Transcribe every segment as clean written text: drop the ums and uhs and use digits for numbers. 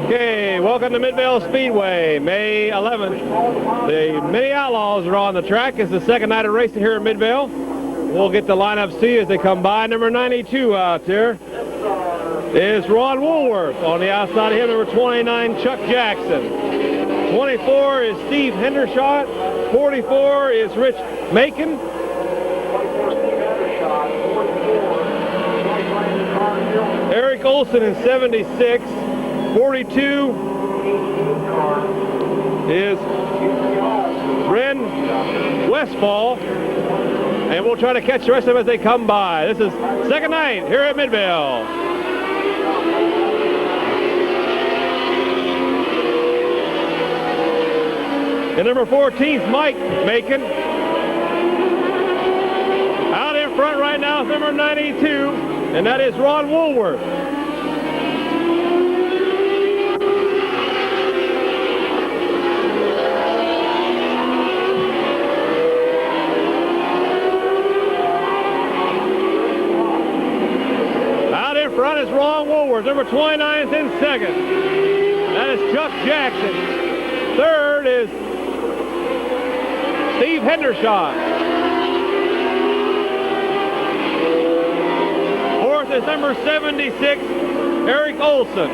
Okay, welcome to Midvale Speedway, May 11th. The Mini Outlaws are on the track. It's the second night of racing here in Midvale. We'll get the lineups to you as they come by. Number 92 out there is Ron Woolworth. On the outside of him, number 29, Chuck Jackson. 24 is Steve Hendershot. 44 is Rich Macon. Eric Olson in 76. 42 is Bryn Westfall. And we'll try to catch the rest of them as they come by. This is second night here at Midvale. And number 14 is Mike Macon. Out in front right now is number 92, and that is Ron Woolworth. Out in front is Ron Woolworth. Number 29 is in second. That is Chuck Jackson. Third is Steve Hendershot. Fourth is number 76, Eric Olson.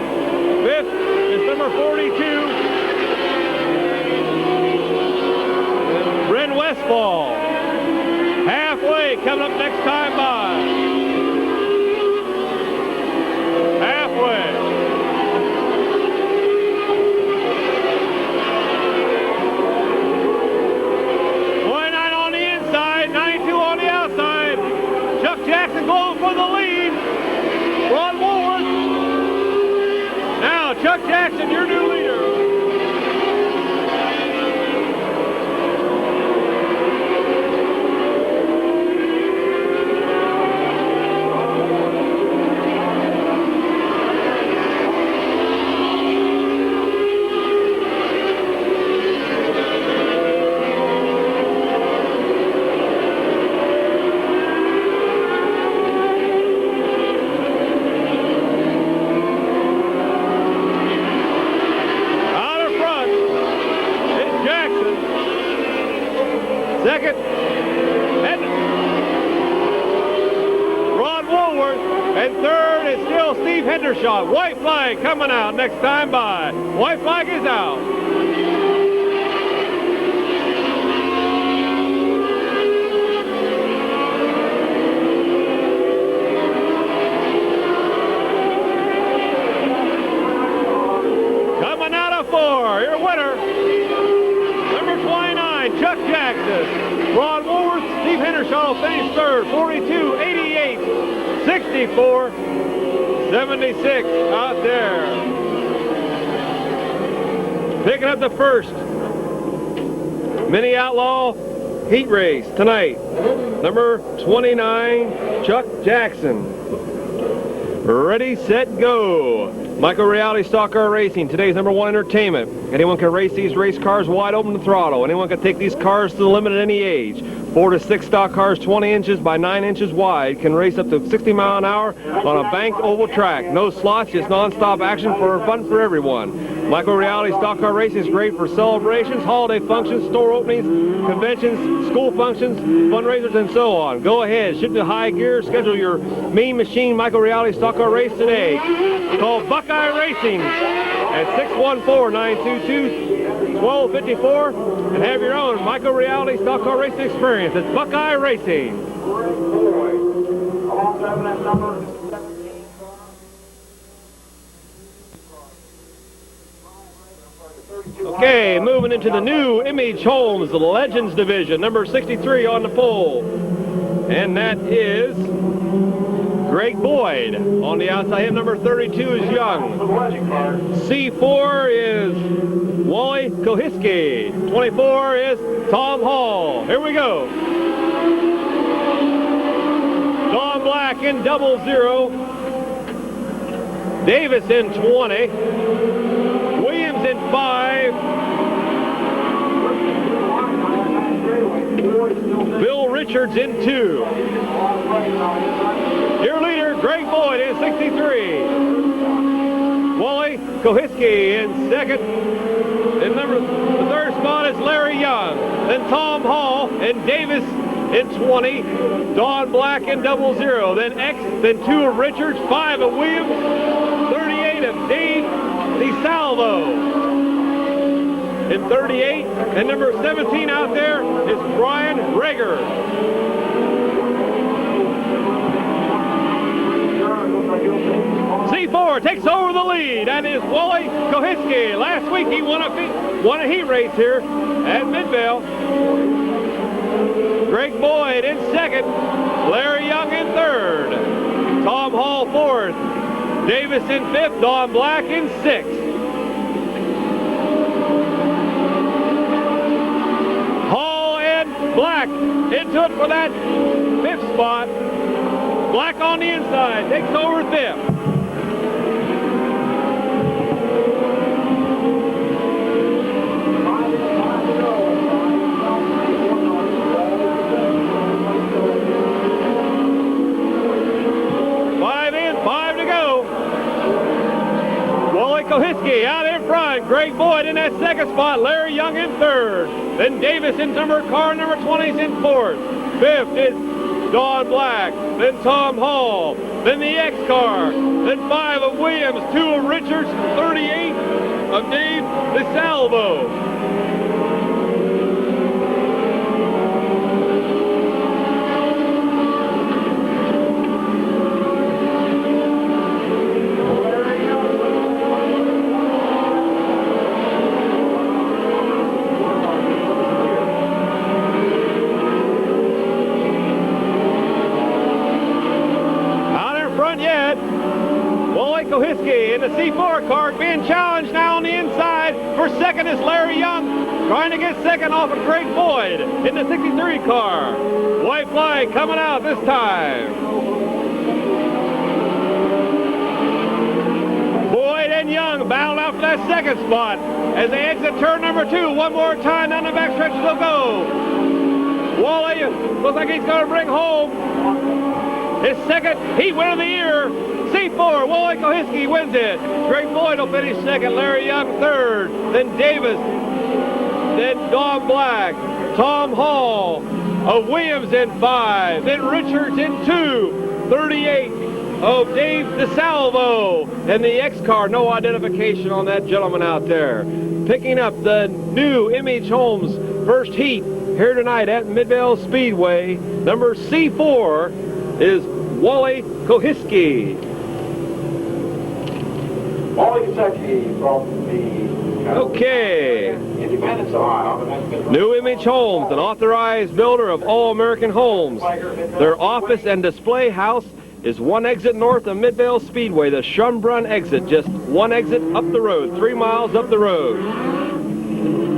Fifth is number 42, Bryn Westfall. Halfway, coming up next time by. Halfway. Jackson going for the lead. Ron Woolworth. Now, Chuck Jackson, your new leader. Second, and Ron Woolworth, and third is still Steve Hendershot. White flag coming out next time by. White flag is out. Coming out of four, your winner, number 29, Chuck Jackson. Ron Woolworth, Steve Hendershot will finish third, 42, 88, 64, 76 out there. Picking up the first Mini Outlaw heat race tonight. Number 29, Chuck Jackson. Ready, set, go. Micro-reality stock car racing, today's number one entertainment. Anyone can race these race cars wide open to throttle. Anyone can take these cars to the limit at any age. 4 to 6 stock cars 20 inches by 9 inches wide can race up to 60 miles an hour on a banked oval track. No slots, just non-stop action for fun for everyone. Micro-reality stock car racing is great for celebrations, holiday functions, store openings, conventions, school functions, fundraisers, and so on. Go ahead, shift to high gear, schedule your Mean Machine micro-reality stock car race today. Call Buckeye Racing at 614-922-1254 and have your own micro-reality stock car racing experience. It's Buckeye Racing. Okay, moving into the new Image Homes, the Legends Division, number 63 on the pole. And that is Greg Boyd. On the outside, him number 32 is Young. C4 is Wally Kohiski. 24 is Tom Hall. Here we go. Don Black in 00. Davis in 20. Williams in 5. Bill Richards in 2. Your leader, Greg Boyd, in 63. Kohiski in second. The third spot is Larry Young. Then Tom Hall and Davis in 20. Don Black in 00. Then X, then 2 of Richards, 5 of Williams, 38 of Dave DeSalvo in 38. And number 17 out there is Brian Rager. C4 takes over the lead. That is Wally Kohiski. Last week he won a heat race here at Midvale. Greg Boyd in second. Larry Young in third. Tom Hall fourth. Davis in fifth. Don Black in sixth. Hall and Black into it for that fifth spot. Black on the inside takes over fifth. Kohiski out in front. Greg Boyd in that second spot. Larry Young in third. Then Davis in car number 20 is in fourth. Fifth is Don Black. Then Tom Hall. Then the X car. Then 5 of Williams. 2 of Richards. 38 of Dave DeSalvo. Kohiski in the C4 car being challenged now on the inside. For second is Larry Young trying to get second off of Greg Boyd in the 63 car. White flag coming out this time. Boyd and Young battle out for that second spot as they exit turn number 2. One more time down the backstretch they'll go. Wally looks like he's going to bring home his second heat win of the year. C4, Wally Kohiski wins it. Greg Boyd will finish second. Larry Young third. Then Davis. Then Don Black. Tom Hall of Williams in 5. Then Richards in 2. 38 of Dave DeSalvo. And the X car, no identification on that gentleman out there. Picking up the new Image Homes first heat here tonight at Midvale Speedway. Number C4 is Wally Kohiski. Wally Kohiski from the Okay. Independence, Ohio. New Image Homes, an authorized builder of all-American homes. Their office and display house is one exit north of Midvale Speedway, the Schumbrunn exit, just one exit up the road, 3 miles up the road.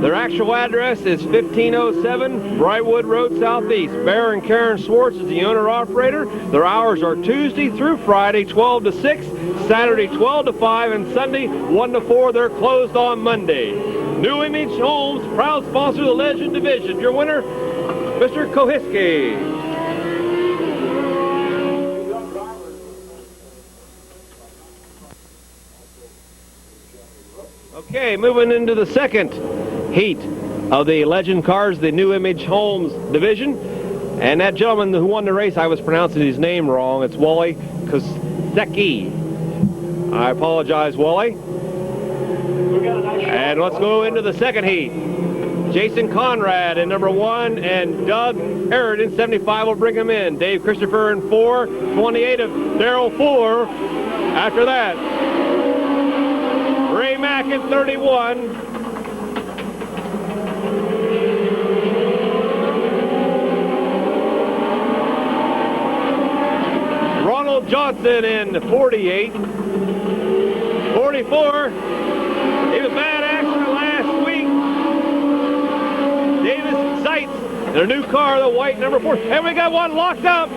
Their actual address is 1507 Brightwood Road Southeast. Bear and Karen Swartz is the owner-operator. Their hours are Tuesday through Friday, 12 to 6, Saturday, 12 to 5, and Sunday, 1 to 4. They're closed on Monday. New Image Homes, proud sponsor of the Legend Division. Your winner, Mr. Kohiski. Okay, moving into the second heat of the Legend Cars, the New Image Homes division. And that gentleman who won the race, I was pronouncing his name wrong. It's Wally Kohiski. I apologize, Wally. And let's go into the second heat. Jason Conrad in number 1 and Doug Herod in 75 will bring him in. Dave Christopher in 4, 28 of Darrell 4. After that, Ray Mack in 31. Ronald Johnson in 48. 44. He was bad action last week. Davis Seitz in a new car, the white number 4. And we got one locked up.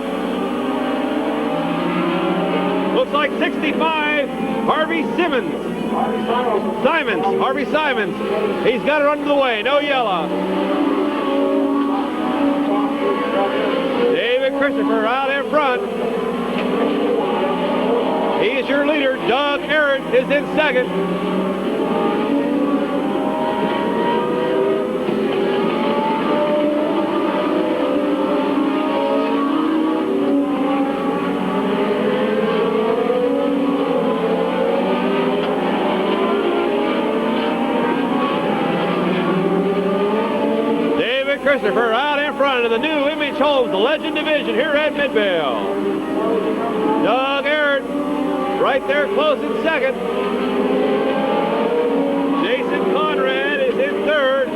Looks like 65, Harvey Simmons. Harvey Simons. He's got it under the way, no yellow. David Christopher out in front. He He is your leader. Doug Arrett is in second. Christopher out in front of the new Image Homes, the Legend Division here at Midvale. Doug Arrett right there close in second. Jason Conrad is in third.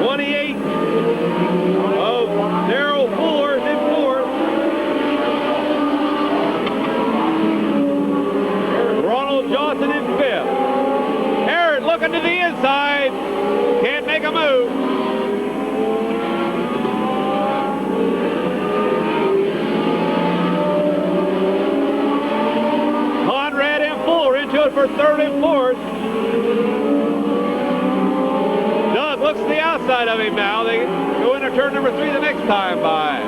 28 of Darrell Fuller is in fourth. Ronald Johnson in fifth. Arrett looking to the inside. Can't make a move. Conrad and Fuller into it for third and fourth. Doug looks to the outside of him now. They go into turn number 3 the next time by.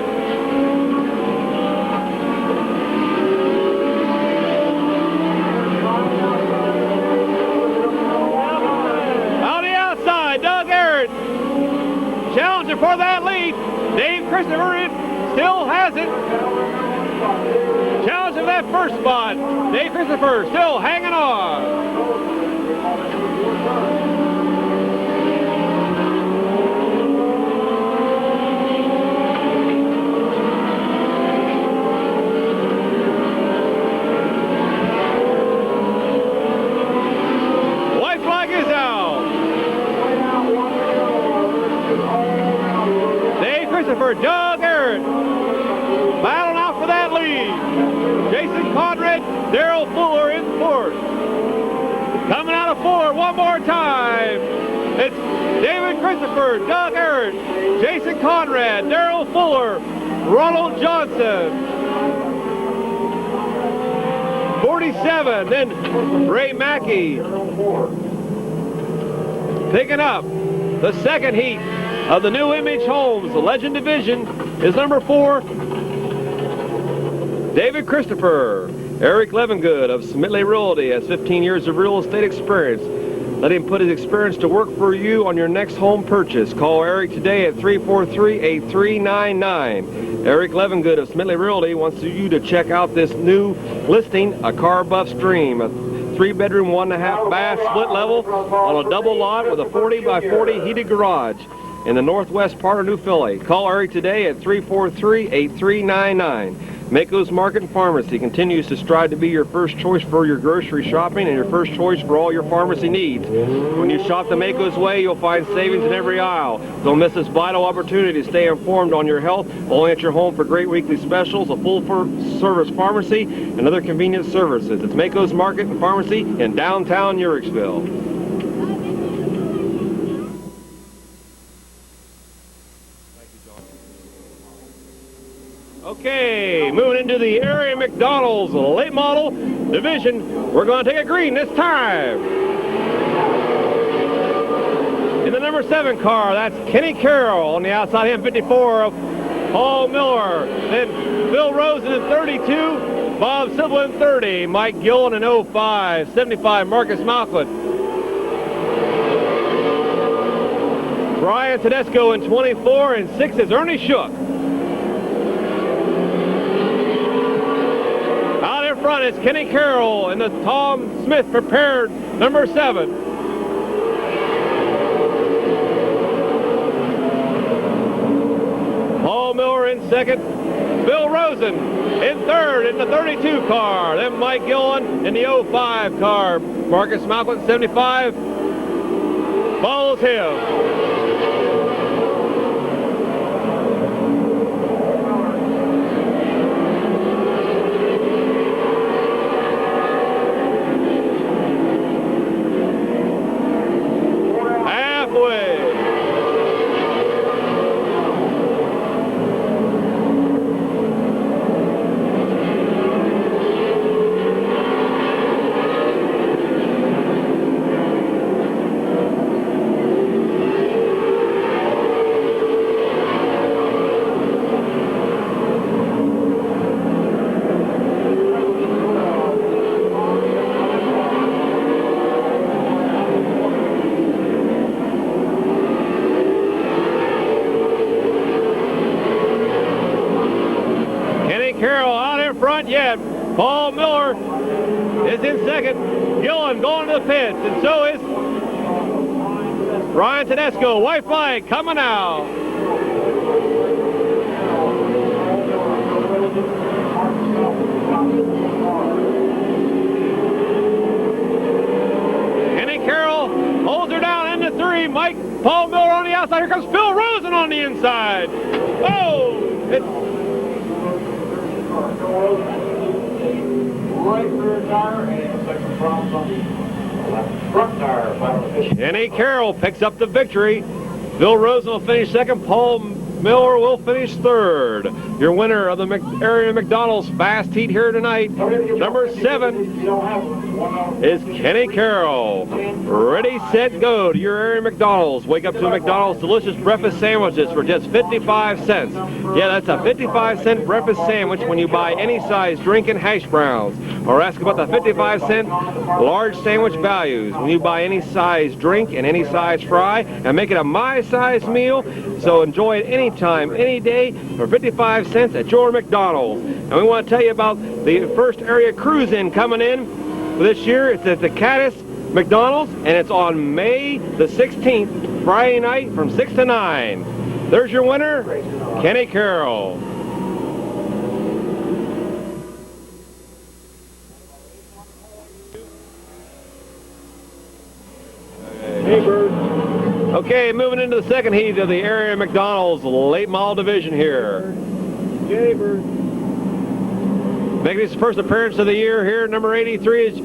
Challenging for that lead. Dave Christopher still has it. Challenging that first spot. Dave Christopher still hanging on. White flag is out. For Doug Arrett, battling out for that lead. Jason Conrad, Darrell Fuller in fourth. Coming out of 4 one more time. It's David Christopher, Doug Arrett, Jason Conrad, Darrell Fuller, Ronald Johnson. 47, then Ray Mackey. Picking up the second heat of the new Image Homes, the Legend Division, is number 4, David Christopher. Eric Levengood of Smitley Realty has 15 years of real estate experience. Let him put his experience to work for you on your next home purchase. Call Eric today at 343-8399. Eric Levengood of Smitley Realty wants you to check out this new listing, a Car Buff Stream. A 3-bedroom, 1.5 bath, split level on a double lot with a 40 by 40 heated garage in the northwest part of New Philly. Call Eric today at 343-8399. Mako's Market and Pharmacy continues to strive to be your first choice for your grocery shopping and your first choice for all your pharmacy needs. When you shop the Mako's way, you'll find savings in every aisle. Don't miss this vital opportunity to stay informed on your health, only at your home for great weekly specials, a full-service pharmacy, and other convenient services. It's Mako's Market and Pharmacy in downtown Uricksville. Okay, moving into the area McDonald's late model division. We're going to take a green this time. In the number 7 car, that's Kenny Carroll on the outside, him 54 of Paul Miller. Then Bill Rosen in 32, Bob Sybil in 30, Mike Gillen in 05, 75 Marcus Malcolm. Brian Tedesco in 24, and 6 is Ernie Shook. Front is Kenny Carroll in the Tom Smith prepared number 7. Paul Miller in second. Bill Rosen in third in the 32 car. Then Mike Gillen in the 05 car. Marcus Malcolm 75 follows him. is in second. Gillen going to the pits, and so is Ryan Tedesco. White flag coming out. Kenny Carroll holds her down into 3. Paul Miller on the outside. Here comes Phil Rosen on the inside. Oh! Right rear tire and second front on the left front tire. Final finish. Kenny Carroll picks up the victory. Phil Rosen will finish second. Paul Miller will finish third. Your winner of the area McDonald's Fast Heat here tonight, number 7, is Kenny Carroll. Ready, set, go to your area McDonald's. Wake up to McDonald's delicious breakfast sandwiches for just 55 cents. Yeah, that's a 55-cent breakfast sandwich when you buy any size drink and hash browns. Or ask about the 55-cent large sandwich values when you buy any size drink and any size fry, and make it a my size meal. So enjoy it anytime, any day for 55 cents at your McDonald's. And we want to tell you about the first area cruise-in coming in this year. It's at the Caddis McDonald's, and it's on May the 16th, Friday night from 6 to 9. There's your winner, Kenny Carroll. Hey, Bird. Okay, moving into the second heat of the area McDonald's late model division here. Jaybird. Making his first appearance of the year here, number 83 is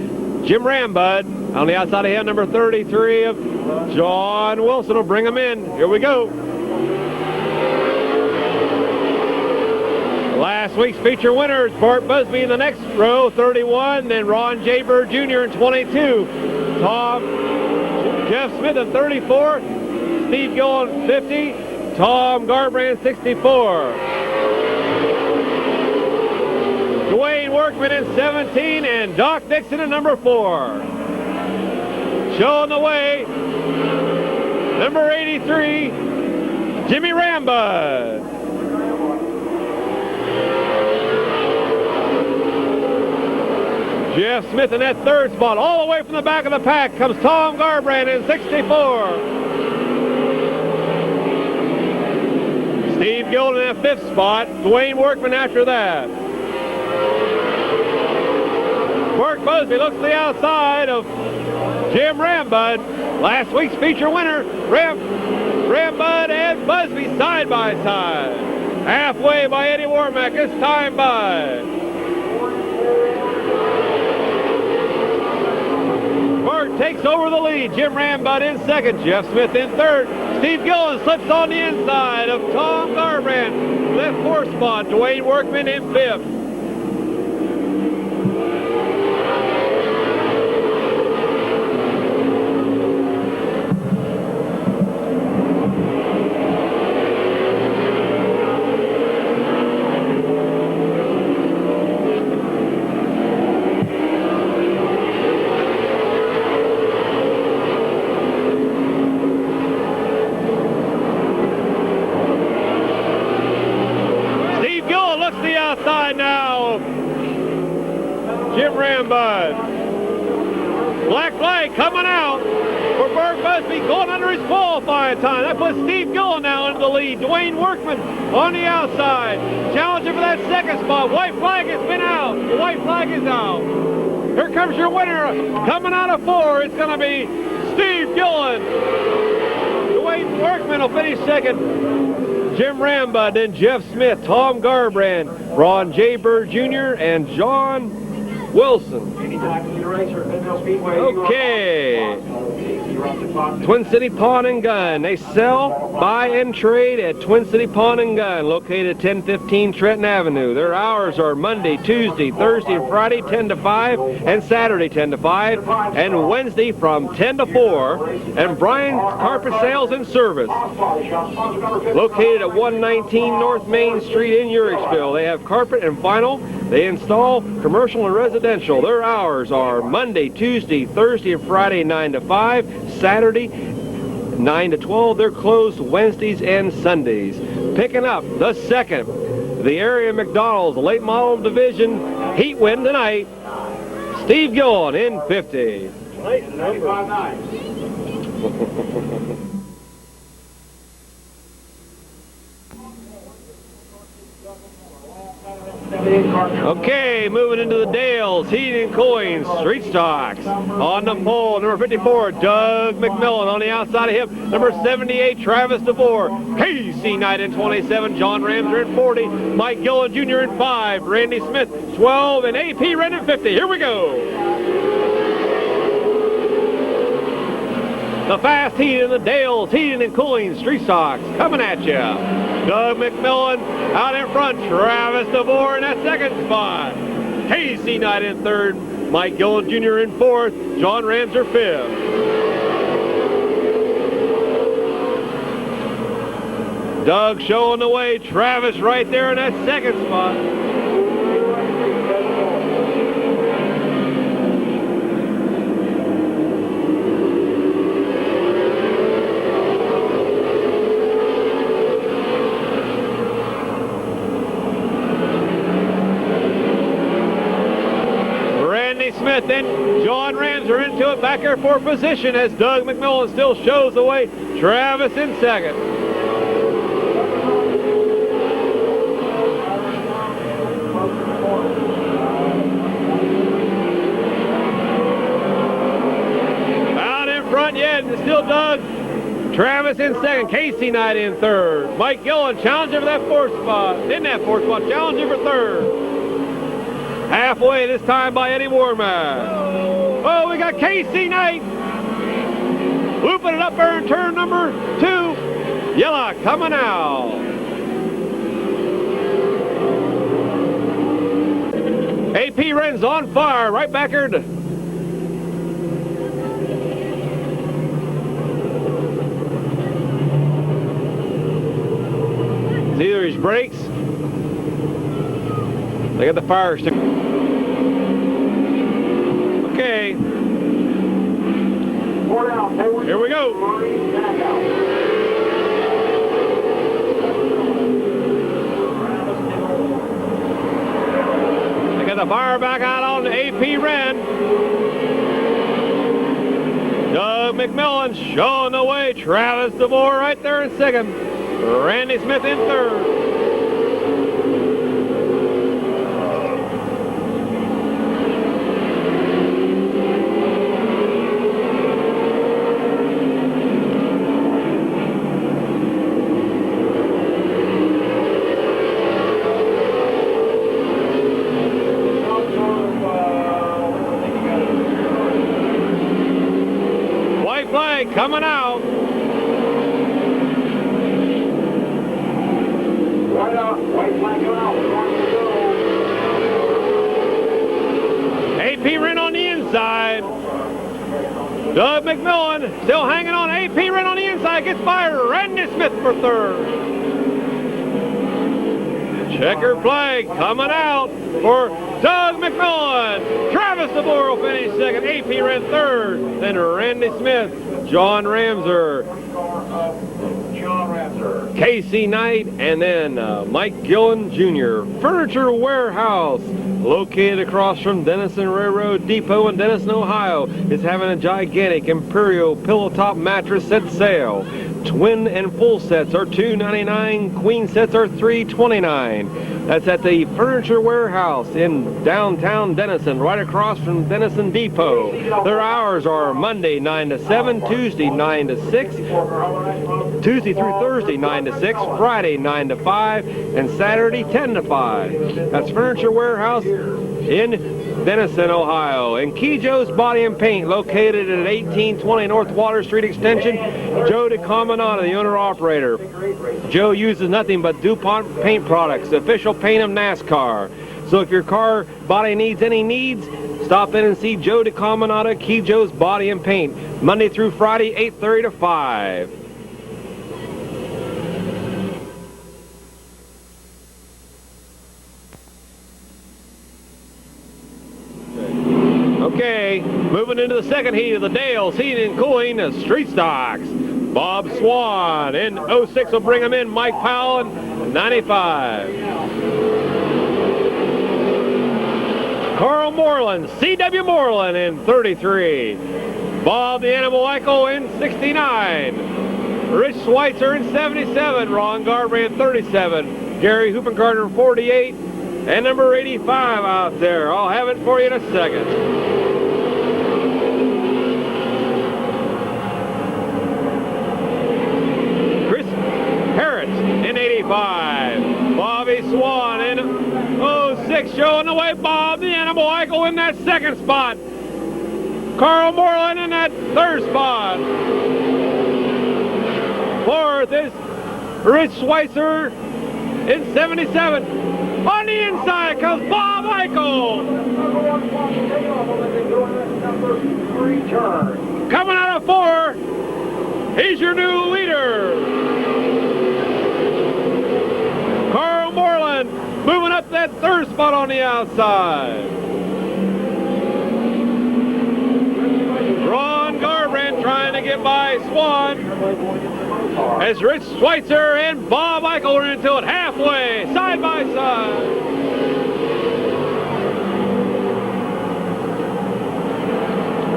Jim Rambud. On the outside of him, number 33 of John Wilson will bring him in. Here we go. Last week's feature winners, Bart Busby in the next row, 31, then Ron Jaybird Jr. in 22. Jeff Smith in 34, Steve Gill in 50, Tom Garbrand 64. Dwayne Workman in 17, and Doc Dixon in number 4. Showing the way, number 83, Jimmy Rambud. Jeff Smith in that third spot. All the way from the back of the pack comes Tom Garbrand in 64. Steve Gilden in that fifth spot. Dwayne Workman after that. Bert Busby looks to the outside of Jim Rambud. Last week's feature winner, Rambud and Busby side by side. Halfway by Eddie Warmack, this time by Bert takes over the lead. Jim Rambud in second. Jeff Smith in third. Steve Gillen slips on the inside of Tom Garbrand. Left fourth spot. Dwayne Workman in fifth. Black flag coming out for Bert Busby, going under his qualifying time. That puts Steve Gillen now into the lead. Dwayne Workman on the outside, challenging for that second spot. White flag has been out. The white flag is out. Here comes your winner coming out of 4. It's going to be Steve Gillen. Dwayne Workman will finish second. Jim Rambud, then Jeff Smith, Tom Garbrand, Ron Jaybird Jr., and John Wilson. Okay. Twin City Pawn and Gun. They sell, buy, and trade at Twin City Pawn and Gun, located at 1015 Trenton Avenue. Their hours are Monday, Tuesday, Thursday, and Friday 10 to 5, and Saturday 10 to 5, and Wednesday from 10 to 4. And Brian's Carpet Sales and Service, located at 119 North Main Street in Uricksville. They have carpet and vinyl. They install commercial and residential. Their hours are Monday, Tuesday, Thursday, and Friday 9 to 5, Saturday 9 to 12. They're closed Wednesdays and Sundays. Picking up the second, the area McDonald's late model division heat win tonight. Steve Gillen in 50. Nice number. 95.9. Okay, moving into the Dales, heating and cooling, street stocks. On the pole, number 54, Doug McMillan. On the outside of him, number 78, Travis DeVore. Casey Knight in 27, John Ramser in 40, Mike Gillen Jr. in 5, Randy Smith 12, and AP Red in 50. Here we go. The fast heat in the Dales, heating and cooling, street stocks, coming at you. Doug McMillan out in front, Travis DeVore in that second spot. Casey Knight in third, Mike Gillen Jr. in fourth, John Ramser fifth. Doug showing the way, Travis right there in that second spot. Smith and John Ramser into it back there for position as Doug McMillan still shows the way. Travis in second. Out in front yet, and still Doug. Travis in second, Casey Knight in third. Mike Gillen challenging for that fourth spot. In that fourth spot, challenging for third. Halfway this time by Eddie Warmack. Oh, we got Casey Knight. Looping it up there in turn number 2. Yella coming out. AP Ren's on fire right back here. It's either his brakes. They got the fire stick. Okay. Here we go. They got the fire back out on the AP Ren. Doug McMillan showing the way. Travis DeVore right there in second. Randy Smith in third. Coming out. White flag coming out. AP Ren on the inside. Doug McMillan still hanging on. AP Ren on the inside gets by Randy Smith for third. Checker flag coming out for Doug McMillan. Travis DeVore will finish second. AP Ren third. Then Randy Smith. John Ramser, Casey Knight, and then Mike Gillen Jr. Furniture Warehouse, located across from Denison Railroad Depot in Denison, Ohio, is having a gigantic Imperial pillow top mattress set sale. Twin and full sets are $2.99. Queen sets are $3.29. That's at the Furniture Warehouse in downtown Denison, right across from Denison Depot. Their hours are Monday 9 to 7, Tuesday 9 to 6, Tuesday through Thursday 9 to 6, Friday 9 to 5, and Saturday 10 to 5. That's Furniture Warehouse in Denison, Ohio. And Key Joe's Body and Paint, located at 1820 North Water Street Extension. Joe DeCaminata, the owner-operator. Joe uses nothing but DuPont paint products, official paint of NASCAR. So if your car body needs any needs, stop in and see Joe DeCaminata, Key Joe's Body and Paint, Monday through Friday, 8:30 to 5. Okay, moving into the second heat of the Dales Heating and Cooling Street Stocks. Bob Swan in 06 will bring him in. Mike Powell in 95. Carl Moreland, C.W. Moreland in 33. Bob the Animal Eichel in 69. Rich Schweitzer in 77. Ron Garber in 37. Gary Hoopencarter in 48. And number 85 out there. I'll have it for you in a second. Chris Harris in 85. Bobby Swan in 06, showing the way. Bob the Animal Eichel in that second spot. Carl Moreland in that third spot. Fourth is Rich Schweitzer in 77. On the inside comes Bob Eichel. Coming out of 4, he's your new leader. Carl Moreland moving up that third spot on the outside. Ron Garbrandt trying to get by Swan. As Rich Schweitzer and Bob Eichel are into it halfway, side by side.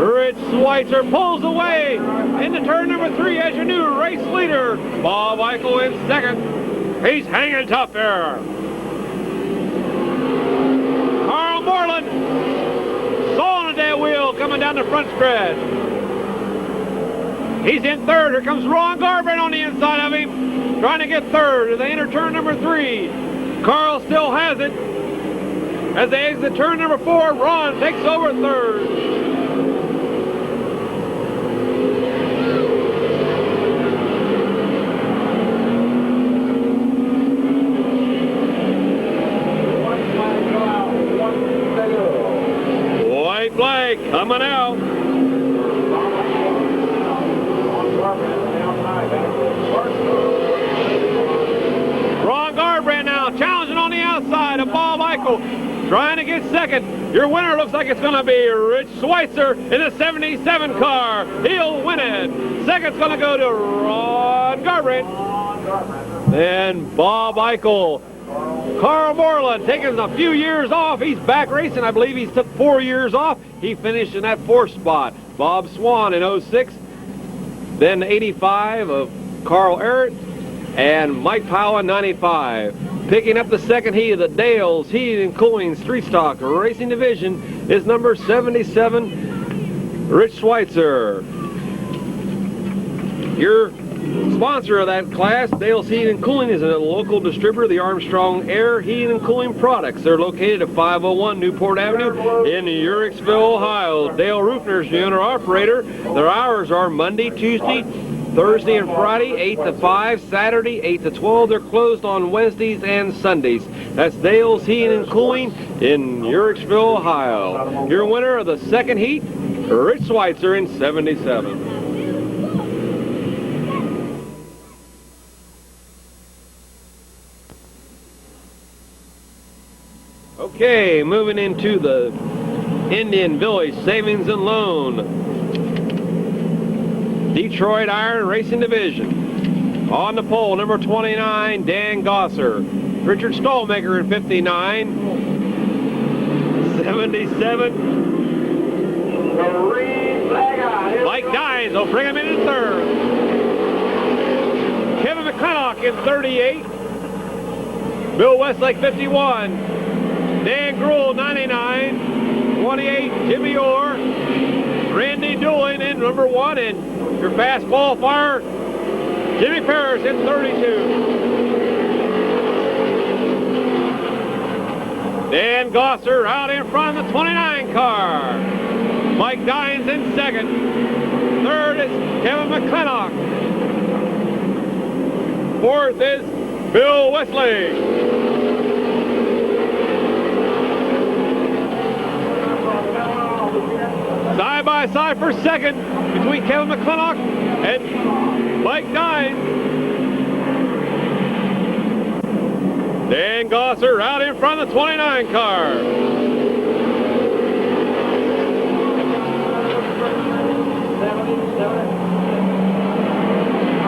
Rich Schweitzer pulls away into turn number 3 as your new race leader. Bob Eichel in second. He's hanging tough there. Carl Moreland sawing at that wheel coming down the front stretch. He's in third. Here comes Ron Garbrandt on the inside of him, trying to get third as they enter turn number 3. Carl still has it. As they exit turn number 4, Ron takes over third. White flag coming out. Ron Garbrandt now challenging on the outside of Bob Eichel, trying to get second. Your winner looks like it's going to be Rich Schweitzer in the 77 car. He'll win it. Second's going to go to Ron Garbrandt. Then Bob Eichel. Carl Moreland taking a few years off. He's back racing. I believe he took 4 years off. He finished in that 4th spot. Bob Swan in 06. Then 85 of Carl Ehret and Mike Powell in 95. Picking up the second heat of the Dales Heating and Cooling Street Stock Racing Division is number 77, Rich Schweitzer. Your sponsor of that class, Dales Heating and Cooling, is a local distributor of the Armstrong Air Heating and Cooling products. They're located at 501 Newport Avenue in Uricksville, Ohio. Dale Roofner's the owner-operator. Their hours are Monday, Tuesday, Thursday and Friday, 8 to 5, Saturday, 8 to 12. They're closed on Wednesdays and Sundays. That's Dale's Heating and Cooling in Uricksville, Ohio. Your winner of the second heat, Rich Schweitzer in 77. Okay, moving into the Indian Village Savings and Loan Detroit Iron Racing Division. On the pole, number 29, Dan Gosser. Richard Stallmaker in 59. 77. Mike Dines will bring him in third. Kevin McClintock in 38. Bill Westlake 51. Dan Gruhl 99. 28, Jimmy Orr. Randy Doolin in number 1, and your fast qualifier, Jimmy Parrish in 32. Dan Gosser out in front of the 29 car. Mike Dines in second. Third is Kevin McClintock. Fourth is Bill Wesley. Side by side for second between Kevin McClintock and Mike Dines. Dan Gosser out in front of the 29 car.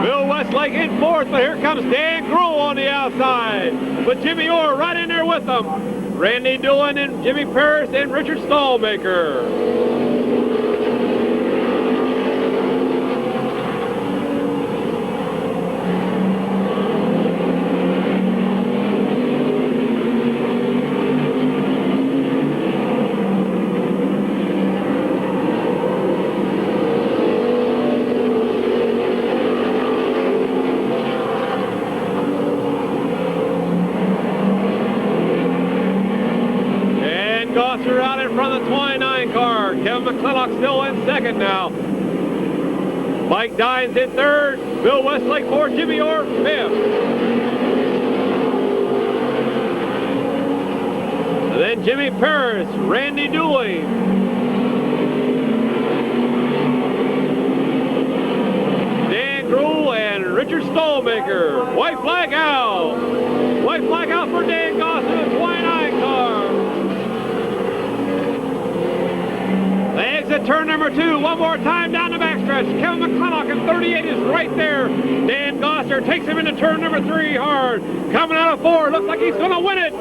Bill Westlake in fourth, but here comes Dan Gruhl on the outside with Jimmy Orr right in there with them. Randy Doolin and Jimmy Paris and Richard Stallmaker. Gosser out in front of the 29 car. Kevin McClintock still in second now. Mike Dines in third. Bill Westlake fourth. Jimmy Orr fifth. And then Jimmy Paris, Randy Dooley. Dan Gruhl and Richard Stallmaker. White flag out. White flag out for Dan Gosser, the 29 car. Exit turn number 2, one more time down the backstretch. Kevin McClintock in 38 is right there. Dan Gosser takes him into turn number 3 hard. Coming out of 4, looks like he's going to win it.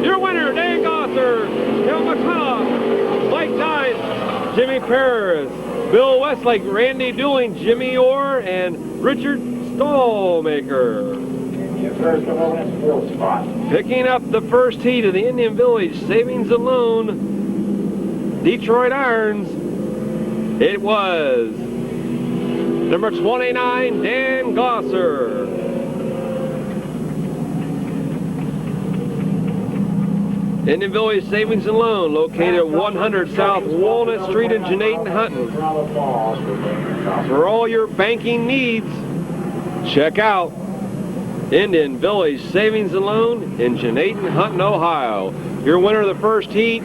Your winner, Dan Gosser, Kevin McClintock, Mike Dines, Jimmy Paris, Bill Westlake, Randy Doolin, Jimmy Orr, and Richard Stallmaker. Picking up the first heat of the Indian Village Savings and Loan Detroit Irons, it was number 29, Dan Gosser. Indian Village Savings and Loan, located at 100 South Walnut Street in Jeanette and Hunton. For all your banking needs, check out Indian Village Savings and Loan in Jeanette and Hunton, Ohio. Your winner of the first heat,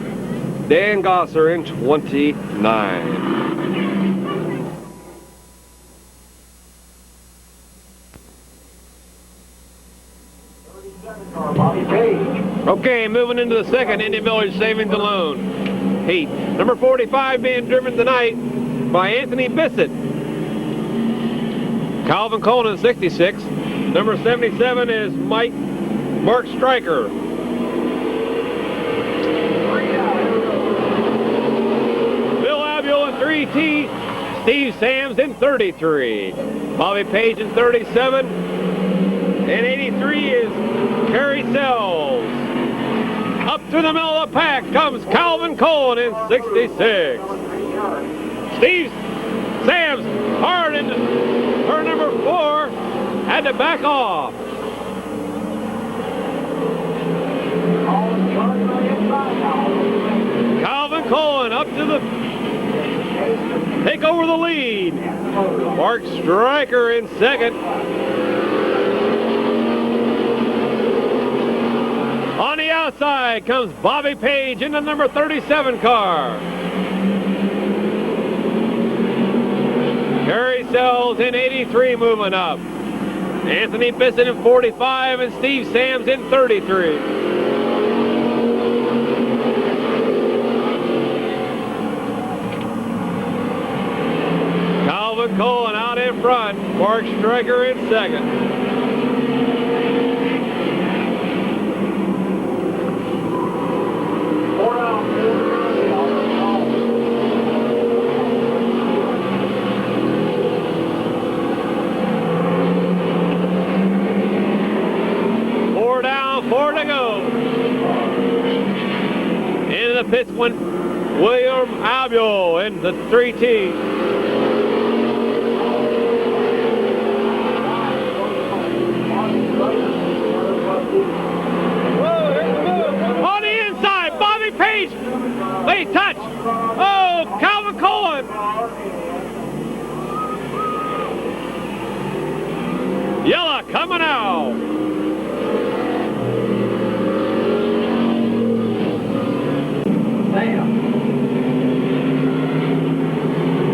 Dan Gosser in 29. Okay, moving into the second Indian Village Savings and Loan heat. Number 45 being driven tonight by Anthony Bissett. Calvin Coleman, 66. Number 77 is Mark Stryker. Bill Abule in 3T. Steve Sams in 33. Bobby Page in 37. And 83 is Kerry Sells. Up through the middle of the pack comes Calvin Coleman in 66. Steve Sams hard into turn number 4. Had to back off. Calvin Coleman up to the take over the lead. Mark Stryker in second. On the outside comes Bobby Page in the number 37 car. Kerry Sells in 83 moving up. Anthony Bissett in 45 and Steve Sams in 33. Calvin Coleman out in front. Mark Stryker in second. The pits went William Abule in the 3T. On the inside, Bobby Page. They touch. Oh, Calvin Coleman. Yella coming out.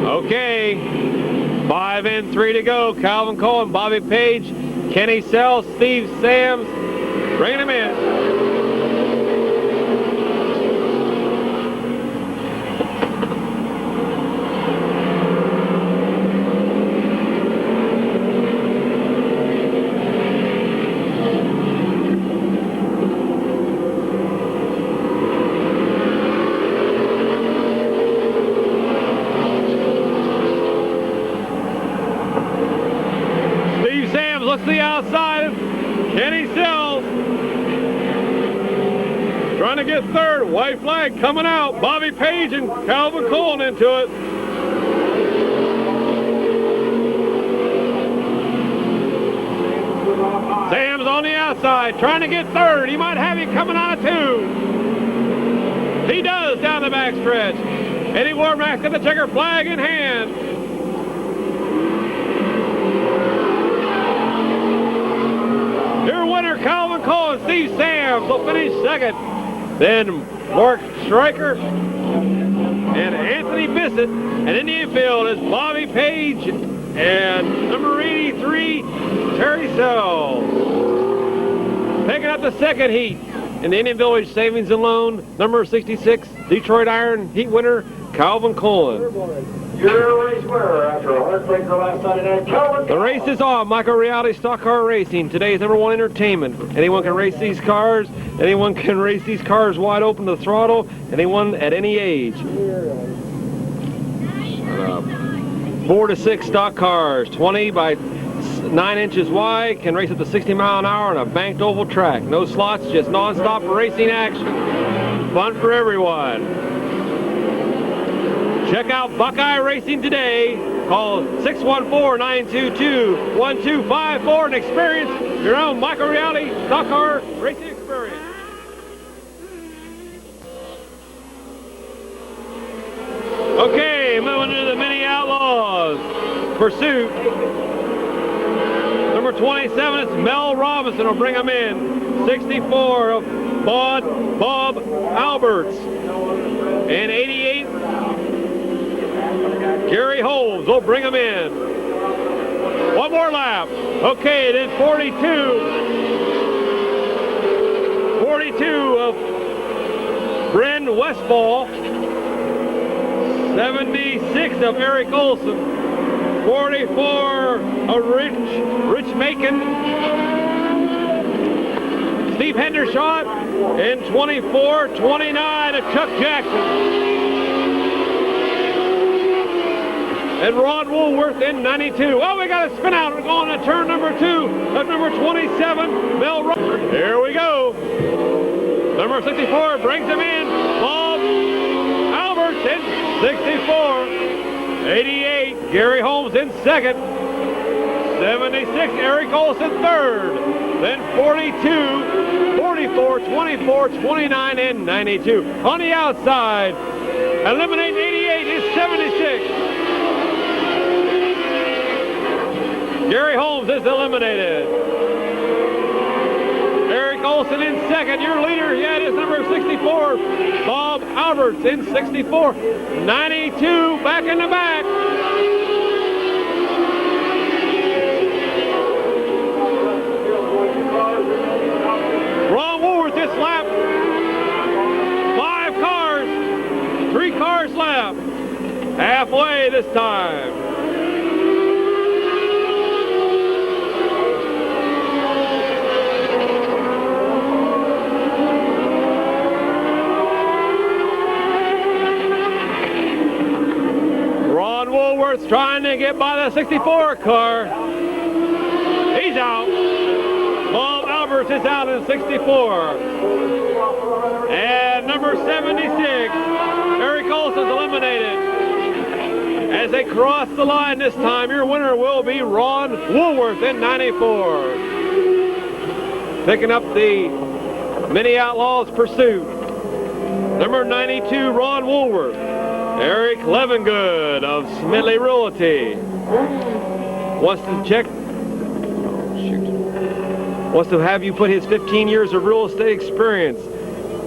Okay, 5 and 3 to go. Calvin Coleman, Bobby Page, Kenny Sells, Steve Sams, bringing him in. outside. Kenny Sells trying to get third. White flag coming out. Bobby Page and Calvin Cullen into it. Sam's on the outside, trying to get third. He might have him coming out of two. He does down the backstretch. Eddie Warmack's got the checker flag in hand. Your winner, Calvin Cole and Steve Sams will finish second. Then Mark Stryker and Anthony Bissett. And in the infield is Bobby Page and number 83, Terry Sells. Picking up the second heat in the Indian Village Savings and Loan, number 66, Detroit Iron Heat winner, Calvin Cullen. Your race winner after a heartbreaker last Sunday night, Calvin. The race is on. Micro Reality Stock Car Racing. Today's #1 entertainment. Anyone can race these cars. Anyone can race these cars wide open to the throttle. Anyone at any age. 4 to 6 stock cars, 20 by 9 inches wide, can race up to 60 miles an hour on a banked oval track. No slots, just non-stop racing action. Fun for everyone. Check out Buckeye Racing today. Call 614-922-1254 and experience your own Micro Reality Stock Car Racing experience. Okay, moving to the Mini Outlaws Pursuit. Number 27 is Mel Robinson will bring him in. 64 of Bob Alberts. And 88, Gary Holmes will bring him in. One more lap. Okay, then 42 of Bren Westfall. 76 of Eric Olson. 44 of Rich Macon. Steve Hendershot. And 24-29 of Chuck Jackson. And Ron Woolworth in 92. Oh, we got a spin out. We're going to turn number 2 of number 27, Mel Robinson. Here we go. Number 64 brings him in. Bob Alberts in 64. 88, Gary Holmes in second. 76, Eric Olson third. Then 42, 44, 24, 29, and 92. On the outside, eliminating 88 is 76. Gary Holmes is eliminated. Eric Olson in second. Your leader yet is number 64, Bob Alberts in 64. 92 back in the back. Ron Woolworth this lap. 5 cars. 3 cars left. Halfway this time. Woolworth's trying to get by the 64 car. He's out. Bob Alberts is out in 64. And number 76, Eric Olson's eliminated. As they cross the line this time, your winner will be Ron Woolworth in 94. Picking up the Mini Outlaws Pursuit. Number 92, Ron Woolworth. Eric Levengood of Smedley Realty wants to check. Wants to have you put his 15 years of real estate experience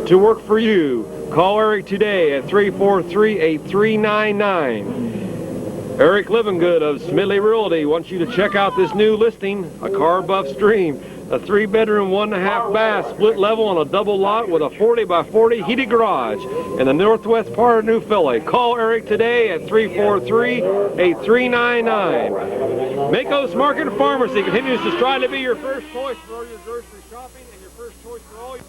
to work for you. Call Eric today at 343-8399. Eric Levengood of Smedley Realty wants you to check out this new listing, a car buff stream. A 3-bedroom, 1.5 bath, split level on a double lot with a 40 by 40 heated garage in the northwest part of New Philly. Call Eric today at 343-8399. Mako's Market Pharmacy continues to strive to be your first choice for all your grocery shopping and your first choice for all your...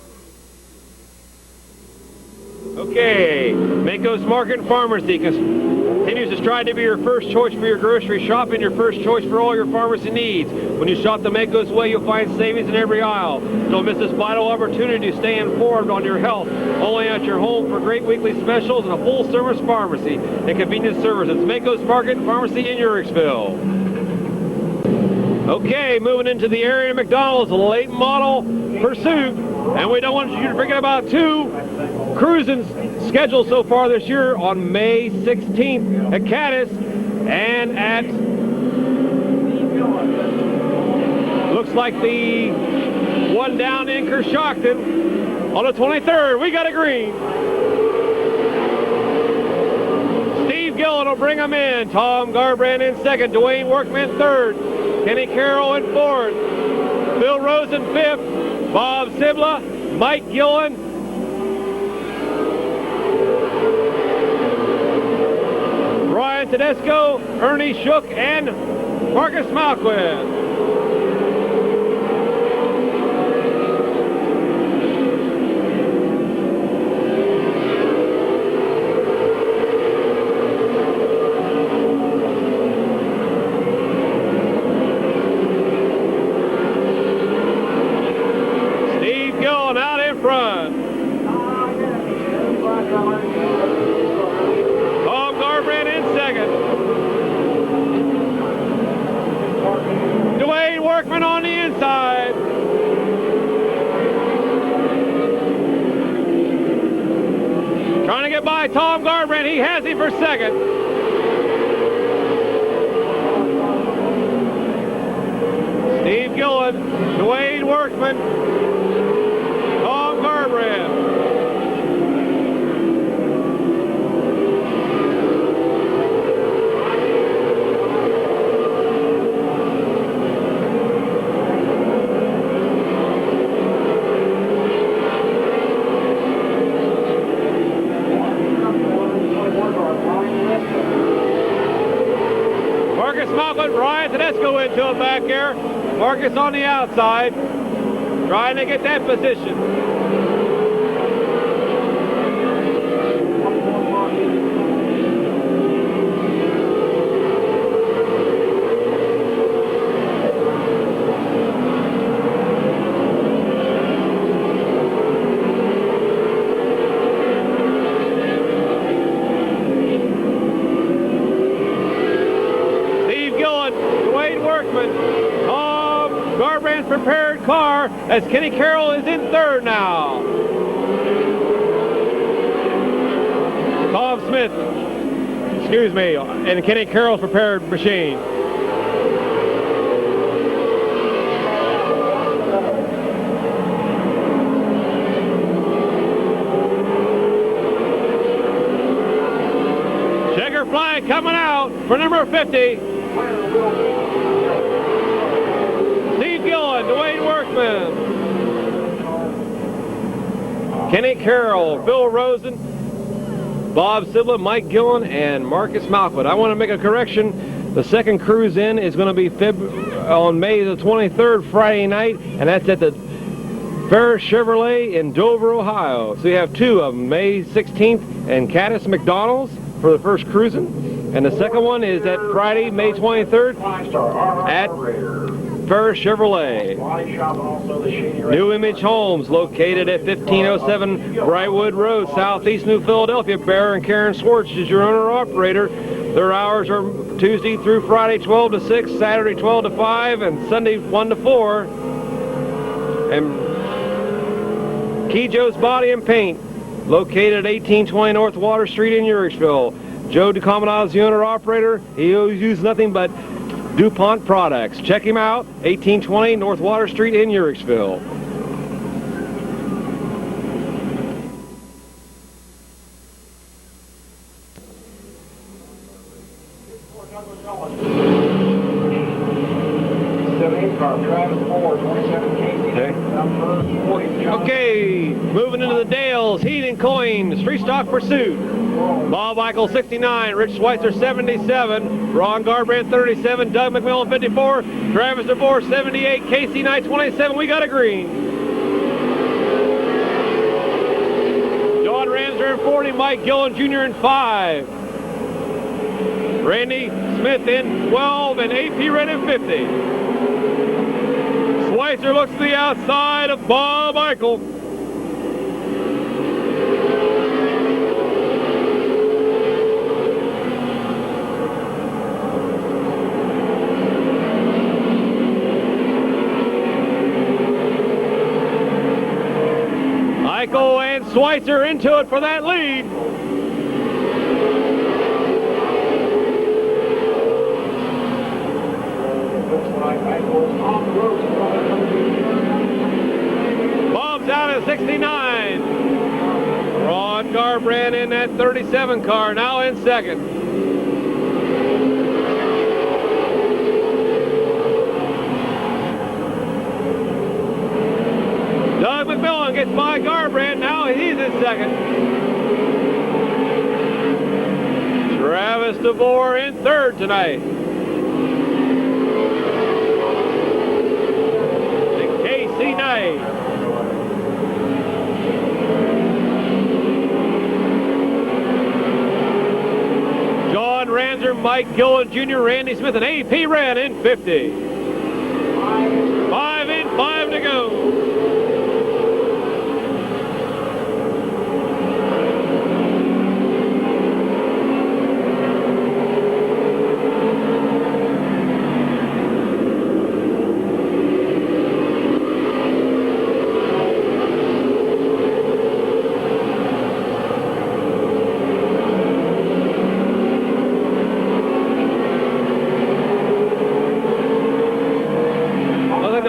Okay, Mako's Market Pharmacy continues to is strive to be your first choice for your grocery shopping, your first choice for all your pharmacy needs. When you shop the Mako's Way, you'll find savings in every aisle. Don't miss this vital opportunity to stay informed on your health. Only at your home for great weekly specials and a full-service pharmacy and convenience service. It's Mako's Market Pharmacy in Uricksville. Okay, moving into the area of McDonald's, a late model Pursuit. And we don't want you to forget about two cruising scheduled so far this year on May 16th at Caddis and at, looks like the one down in Kershaugton on the 23rd. We got a green. Steve Gillen will bring them in. Tom Garbrand in second. Dwayne Workman third. Kenny Carroll in fourth. Bill Rosen fifth. Bob Sibla, Mike Gillen, Brian Tedesco, Ernie Shook, and Marcus Malquist. Tom Garbrand in second. Dwayne Workman on the inside. Trying to get by Tom Garbrand. He has him for second. Steve Gillen, Dwayne Workman, Tom Garbrand. Brian Tedesco into it back there. Marcus on the outside, trying to get that position. Prepared car as Kenny Carroll is in third now. Tom Smith, excuse me, and Kenny Carroll's prepared machine. Checker flag coming out for number 50. Dwayne Workman, Kenny Carroll, Bill Rosen, Bob Sibla, Mike Gillen, and Marcus Malquist. I want to make a correction. The second cruise in is going to be on May the 23rd, Friday night, and that's at the Ferris Chevrolet in Dover, Ohio. So you have two of them, May 16th and Caddis McDonald's for the first cruising, and the second one is at Friday, May 23rd at Ferris Chevrolet. New Image Homes, located at 1507 Brightwood Road, Southeast New Philadelphia. Bear and Karen Swartz is your owner-operator. Their hours are Tuesday through Friday, 12 to 6, Saturday, 12 to 5, and Sunday, 1 to 4. And Key Joe's Body and Paint, located at 1820 North Water Street in Uricksville. Joe DeCominado is the owner-operator. He uses nothing but DuPont products. Check him out, 1820 North Water Street in Uricksville. Okay, moving into the Dales, Heat and Coin, Street Stock Pursuit. Bob Eichel 69, Rich Schweitzer 77, Ron Garbrand 37, Doug McMillan 54, Travis DeVore 78, Casey Knight 27. We got a green. John Ramser in 40, Mike Gillen Jr. in 5. Randy Smith in 12 and AP Red in 50. Schweitzer looks to the outside of Bob Eichel. Eichel and Schweitzer into it for that lead. Bob's out at 69. Ron Garbrand in that 37 car, now in second. Doug McMillan gets by Garbrand, now he's in second. Travis DeVore in third tonight. C9. John Ranzer, Mike Gillen Jr., Randy Smith, and AP Red in 50. 5 in, 5 to go.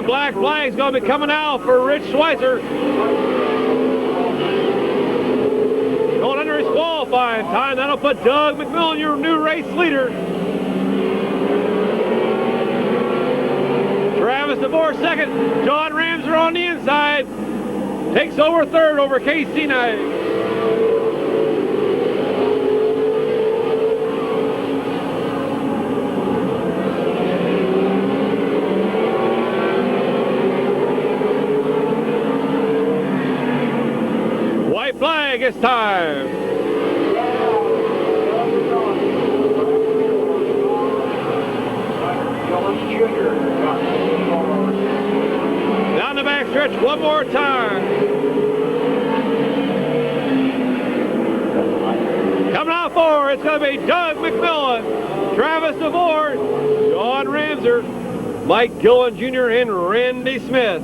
Black flag's going to be coming out for Rich Schweitzer. Going under his qualifying time. That'll put Doug McMillan, your new race leader. Travis DeVore second. John Ramser on the inside. Takes over third over KC Knight. Flag this time. Down the back stretch one more time. Coming out forward, it's going to be Doug McMillan, Travis DeVore, John Ramser, Mike Gillen Jr., and Randy Smith.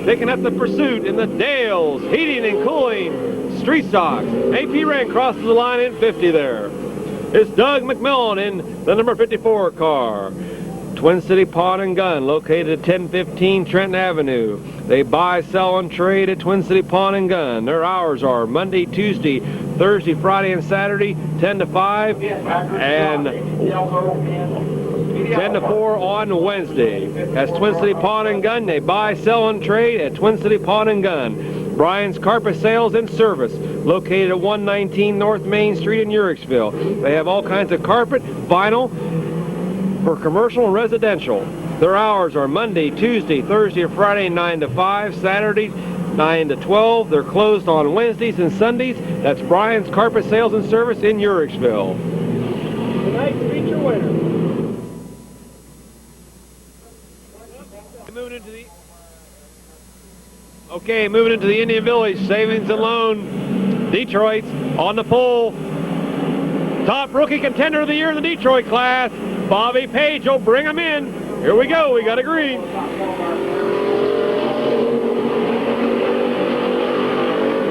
Picking up the pursuit in the Dales Heating and Cooling Street Stocks. AP Red crosses the line in 50 there. It's Doug McMillan in the number 54 car. Twin City Pawn and Gun, located at 1015 Trenton Avenue. They buy, sell, and trade at Twin City Pawn and Gun. Their hours are Monday, Tuesday, Thursday, Friday, and Saturday, 10 to 5, and 10 to 4 on Wednesday. That's Twin City Pawn and Gun. They buy, sell, and trade at Twin City Pawn and Gun. Brian's Carpet Sales and Service, located at 119 North Main Street in Uricksville. They have all kinds of carpet, vinyl, for commercial and residential. Their hours are Monday, Tuesday, Thursday, and Friday, 9 to 5, Saturday, 9 to 12. They're closed on Wednesdays and Sundays. That's Brian's Carpet Sales and Service in Uricksville. Tonight's feature winner. Moving into the Indian Village Savings and Loan. Detroit's on the pole. Top rookie contender of the year in the Detroit class, Bobby Page will bring him in. Here we go, we got a green.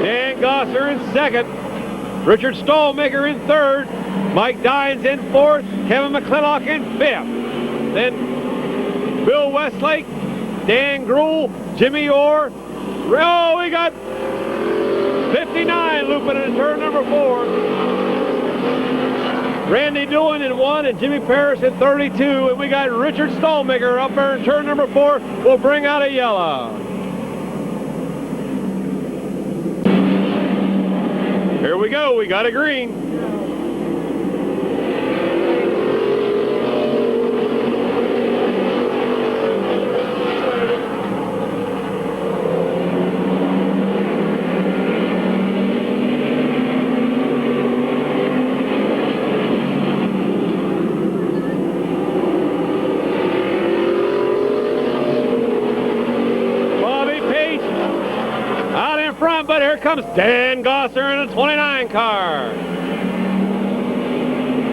Dan Gosser in second. Richard Stallmaker in third. Mike Dines in fourth. Kevin McClintock in fifth. Then Bill Westlake, Dan Gruhl, Jimmy Orr. Oh, we got 59 looping in turn number 4. Randy Doolan in 1 and Jimmy Parrish in 32. And we got Richard Stallmaker up there in turn number 4. We'll bring out a yellow. Here we go. We got a green. comes Dan Gosser in the 29 car.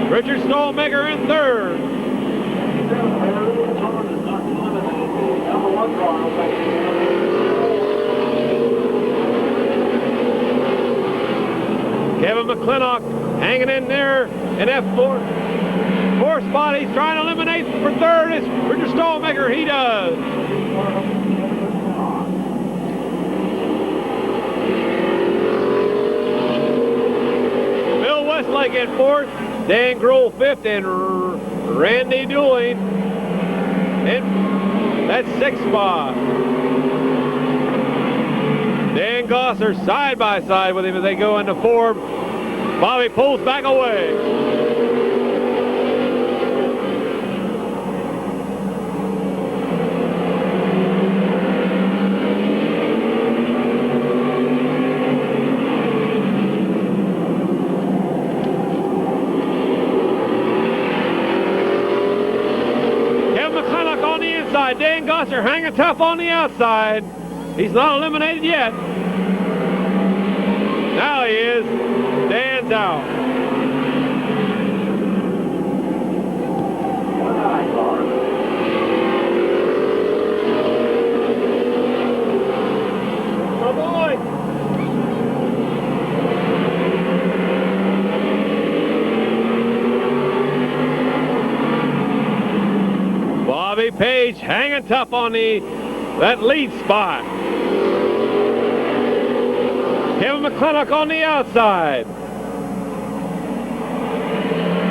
Richard Stolmaker in third. Kevin McClintock hanging in there in F4. Fourth spot, he's trying to eliminate for third. It's Richard Stolmaker. He does. Bill Westlake in fourth. Dan Grohl fifth, and Randy Dooling in that sixth spot. Dan Gosser side by side with him as they go into four. Bobby pulls back away. Dan Gosser hanging tough on the outside. He's not eliminated yet. Now he is. Dan's out. Oh boy. Bobby Page hanging tough on that lead spot. Kevin McClintock on the outside.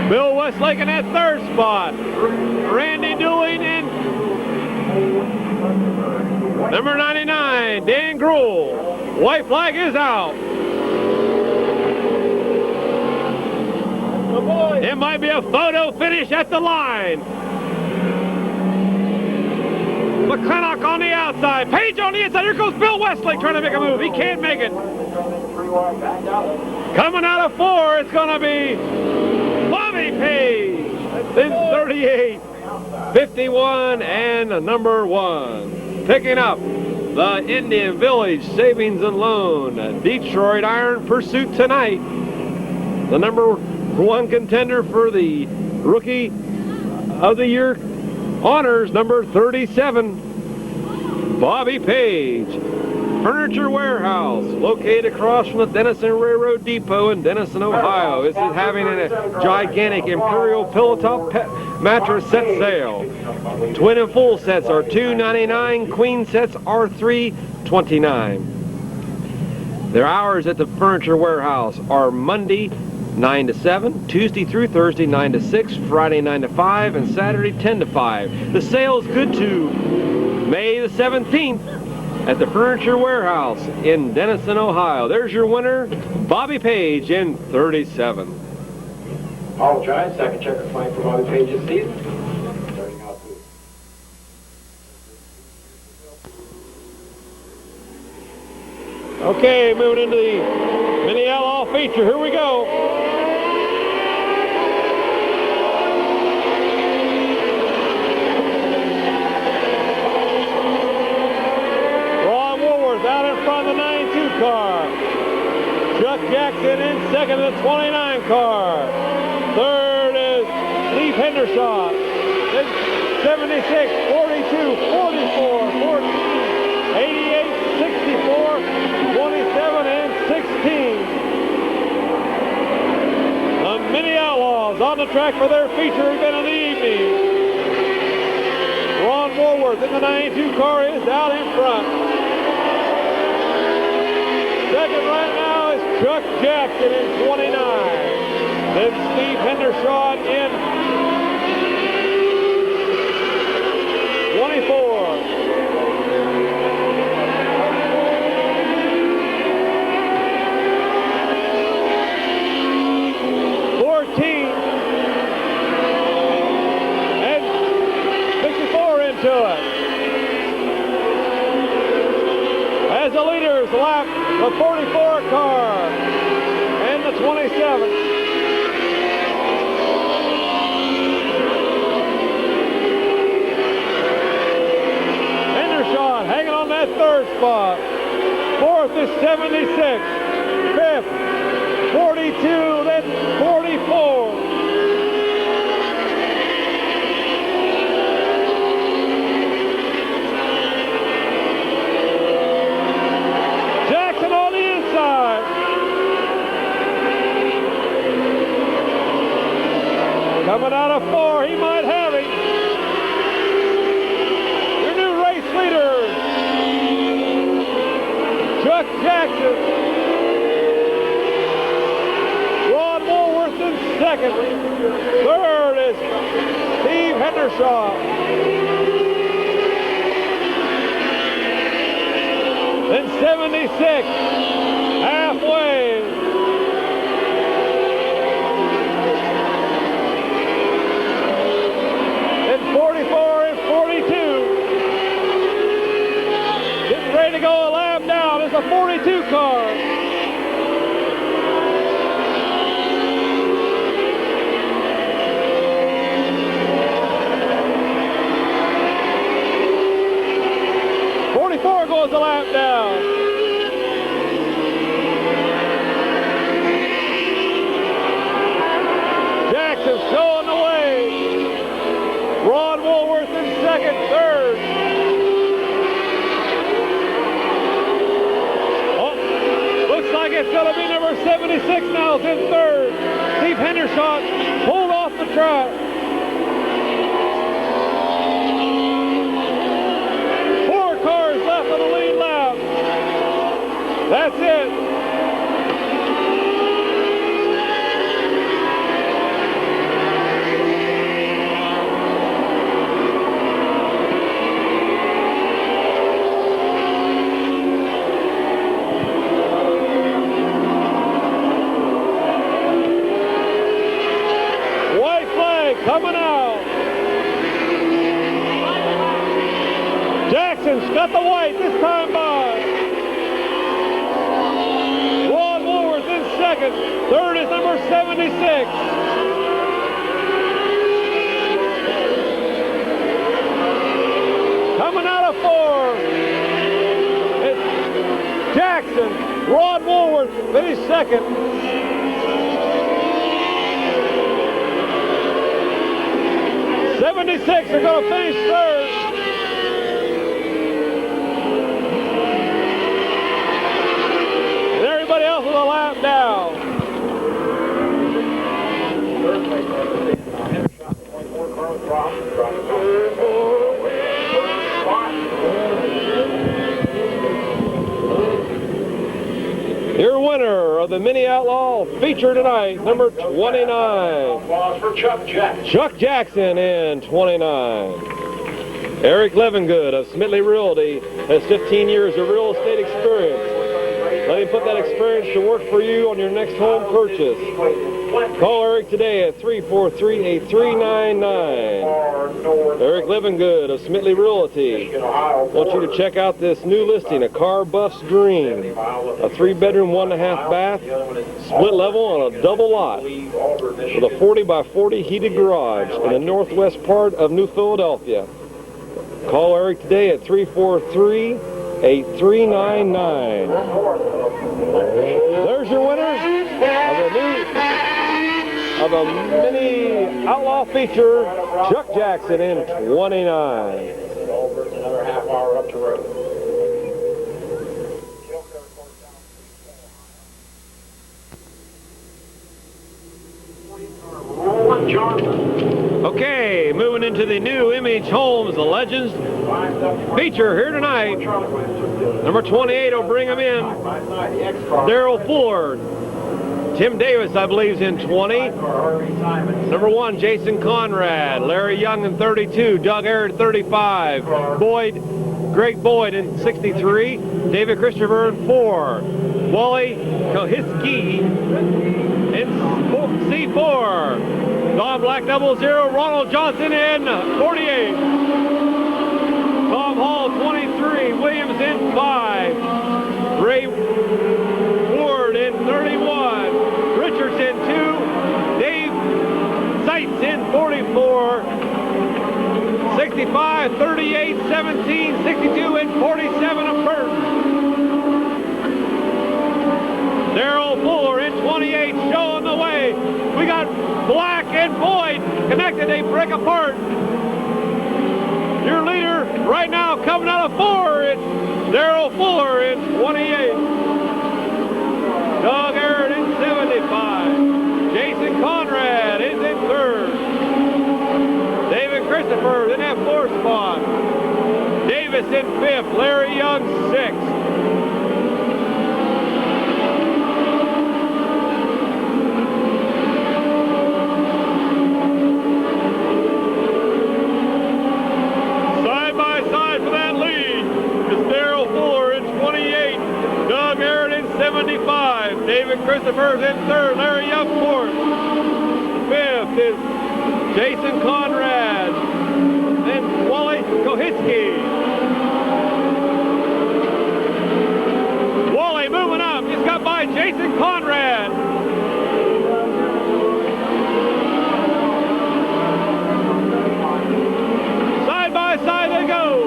Bill Westlake in that third spot. Randy Dooling in number 99, Dan Grohl. White flag is out. Oh boy. It might be a photo finish at the line. McClintock on the outside. Page on the inside. Here goes Bill Westlake trying to make a move. He can't make it. Coming out of four, it's going to be Bobby Page. In 38, 51, and number one. Picking up the Indian Village Savings and Loan Detroit Iron Pursuit tonight. The number one contender for the Rookie of the Year honors, number 37, Bobby Page. Furniture Warehouse, located across from the Denison Railroad Depot in Denison, Ohio. This is having a gigantic Imperial pillow top mattress set sale. Twin and full sets are $2.99. Queen sets are $3.29. Their hours at the Furniture Warehouse are Monday 9 to 7, Tuesday through Thursday 9 to 6, Friday 9 to 5, and Saturday 10 to 5. The sale is good to May the 17th at the Furniture Warehouse in Denison, Ohio. There's your winner, Bobby Page in 37. Paul Giant, second checker flank for Bobby Page this season. Starting out two. Okay, moving into the mini outlaw feature. Here we go. Out in front of the 92 car. Chuck Jackson in second of the 29 car. Third is Steve Hendershot. Then 76, 42, 44, 14, 88, 64, 27, and 16. The Mini Outlaws on the track for their feature event of the evening. Ron Woolworth in the 92 car is out in front. Second right now is Chuck Jackson in 29. Then Steve Hendershot in 24. And 54 into it. As the leaders lap the 44 car and the 27. Hendershot hanging on that third spot. Fourth is 76. out of 4. He might have it. Your new race leader, Chuck Jackson. Ron Woolworth in second. Third is Steve Hendershot. Then 76, halfway. Then 44 and 42. Getting ready to go a lap down. It's a 42 car. Goes the lap down. Jackson's showing the way. Ron Woolworth in second, third. Oh, looks like it's going to be number 76 now is in third. Steve Hendershot pulled off the track. That's it. White flag coming out. Jackson's got the white this time by. Second. Third is number 76. Coming out of 4. It's Jackson. Ron Woolworth finished second. '76 are going to finish third. Everybody else with a lap down. Your winner of the Mini Outlaw feature tonight, number 29. Applause for Chuck Jackson. Chuck Jackson in 29. Eric Levengood of Smithley Realty has 15 years of real estate experience. Let him put that experience to work for you on your next home purchase. Call Eric today at 343-8399. Eric Levengood of Smithley Realty wants you to check out this new listing, a Car Buff's Dream. A 3-bedroom, 1.5 bath, split level on a double lot with a 40 by 40 heated garage in the northwest part of New Philadelphia. Call Eric today at 343-8399. There's your winner of a Mini Outlaw feature, Chuck Jackson in 29. Another half hour up the road. Okay, moving into the new Image Homes Legends feature here tonight. Number 28 will bring him in. Daryl Fuller. Tim Davis, I believe, is in 20. Number 1, Jason Conrad. Larry Young in 32. Doug Aird, 35. Greg Boyd in 63. David Christopher in 4. Wally Kohiski in C4. Don Black 00. Ronald Johnson in 48. Tom Hall 23. Williams in 5. Ray Ward in 31. Richards in 2. Dave Seitz in 44. 65, 38, 17, 62, and 47 of Burton. Daryl Fuller in 28 showing the way. We got Black and Boyd connected. They break apart. Your leader right now coming out of 4. It's Daryl Fuller in 28. Doug Aird in 75. Jason Conrad is in 3rd. Davis in 5th, Larry Young 6th. Side by side for that lead is Darrell Fuller in 28, Doug Aaron in 75, David Christopher's in 3rd, Larry Young 4th. 5th is Jason Conrad, then Wally Kohitsky. Wally moving up, just got by Jason Conrad. Side by side they go.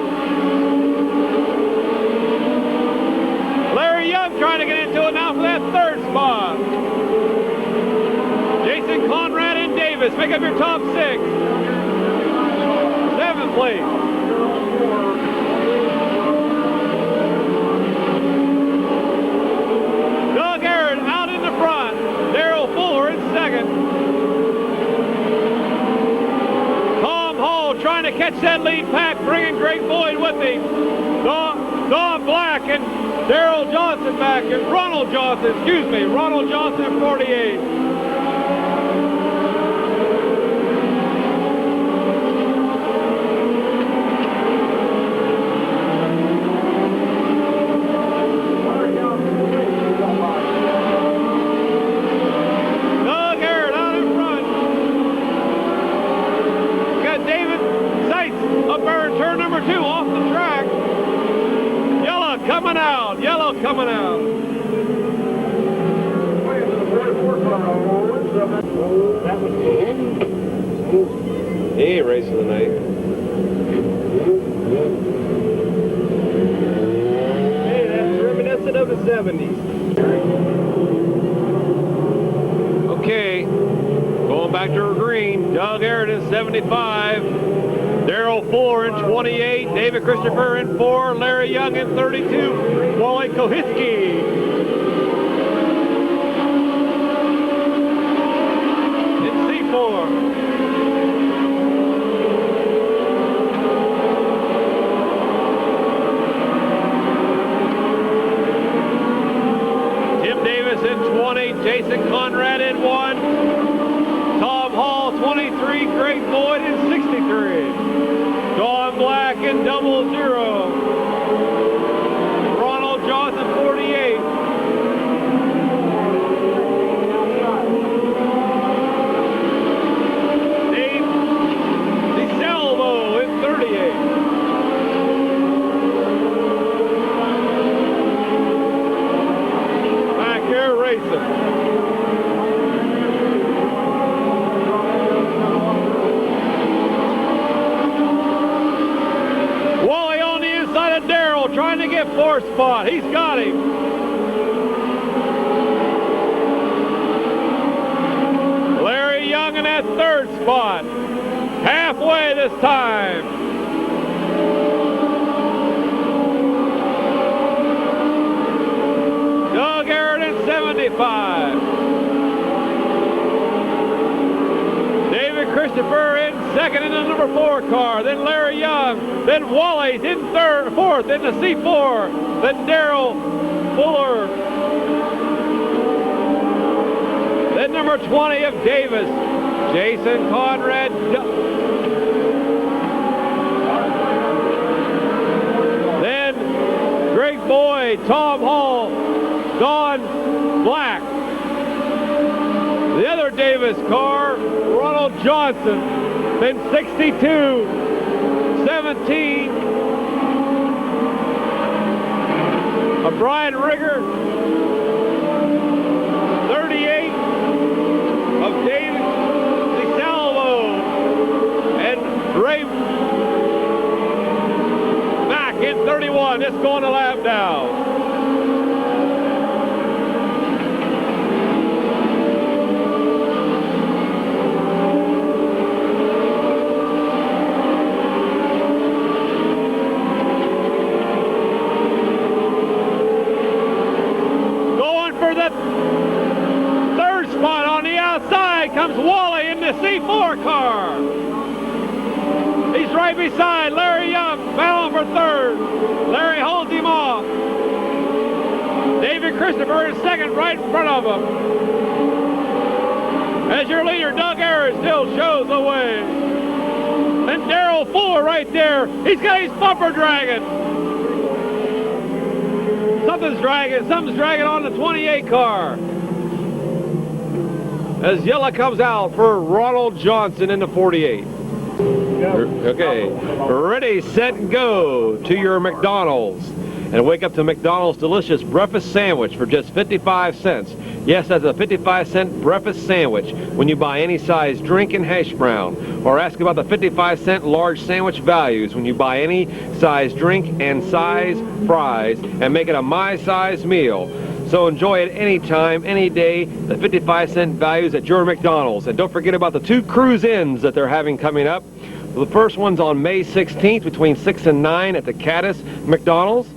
Larry Young trying to get into it now for that 3rd spot. Jason Conrad and Davis, make up your top 6. 7th place. Doug Aaron out in the front. Darrell Fuller in 2nd. Tom Hall trying to catch that lead pack, bringing Greg Boyd with him. Don Black and Daryl Johnson back, and Ronald Johnson in 48. Yellow coming out. He ain't racing tonight. Hey, that's reminiscent of the 70s. Okay, going back to her green. Doug Aaron in 75. Darrell Fuller in 28, David Christopher in 4, Larry Young in 32, Wally Kohitsky. In C4. Tim Davis in 20, Jason Conrad in 1, Tom Hall 23, Greg Boyd in 63. Don Black in 00. Ronald Johnson 48. Dave DeSalvo in 38. Back here racing. Trying to get 4th spot. He's got him. Larry Young in that 3rd spot. Halfway this time. Doug Aaron in 75. David Christopher in 2nd in the number 4 car. Then Larry Young. Then Wally's in 4th in the C4. Then Darrell Fuller. Then number 20 of Davis. Jason Conrad. Then Greg Boyd, Tom Hall, Don Black. The other Davis car, Ronald Johnson. Then 62, 17, Brian Rigger, 38 of David DeSalvo, and Ray Mack in 31, just going a lap down. Comes Wally in the C4 car. He's right beside Larry Young. battling for third. Larry holds him off. David Christopher is second, right in front of him. As your leader, Doug Ayers, still shows the way. And Darrell Fuller right there. He's got his bumper dragging. Something's dragging on the 28 car. As yellow comes out for Ronald Johnson in the 48. Okay, ready, set, go to your McDonald's. And wake up to McDonald's delicious breakfast sandwich for just 55 cents. Yes, that's a 55-cent breakfast sandwich when you buy any size drink and hash brown. Or ask about the 55-cent large sandwich values when you buy any size drink and size fries and make it a my size meal. So enjoy it anytime, any day, the 55-cent values at your McDonald's. And don't forget about the 2 cruise-ins that they're having coming up. The first one's on May 16th between 6 and 9 at the Caddis McDonald's.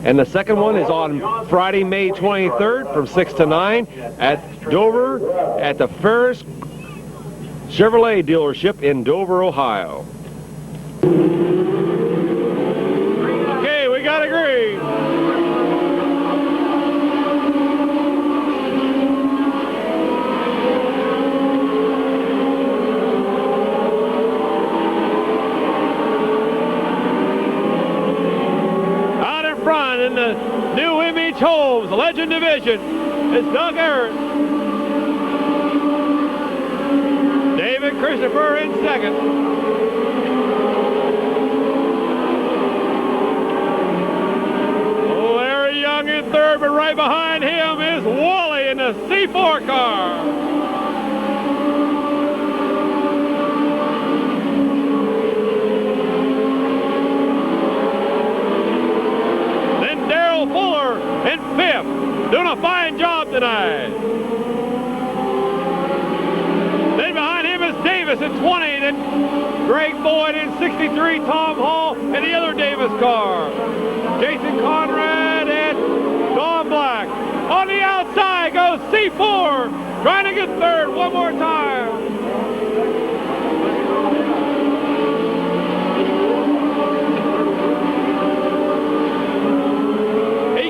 And the second one is on Friday, May 23rd from 6 to 9 at Dover at the Ferris Chevrolet dealership in Dover, Ohio. Okay, we got a green. In the new Image Homes Legend Division is Doug Ayers. David Christopher in second. Larry Young in third, but right behind him is Wally in the C4 car. Fuller in fifth, doing a fine job tonight. Then behind him is Davis in 20, then Greg Boyd in 63, Tom Hall, and the other Davis car. Jason Conrad and Don Black. On the outside goes C4, trying to get third one more time.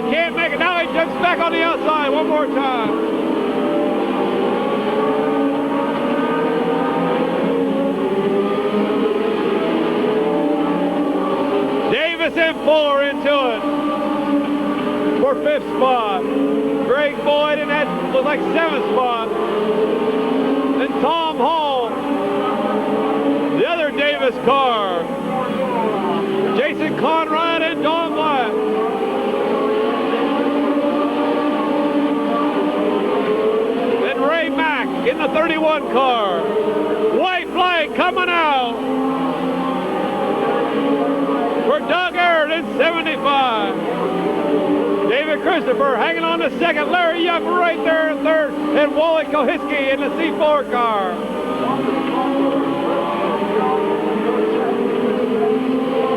Can't make it. Now he jumps back on the outside one more time. Davis and Fuller into it for fifth spot. Greg Boyd in that was like seventh spot. And Tom Hall, the other Davis car. Jason Conrad and Don Black. Ray Mack in the 31 car. White flag coming out for Doug Ayers in 75. David Christopher hanging on to second. Larry Young right there in third. And Wally Kohiski in the C4 car.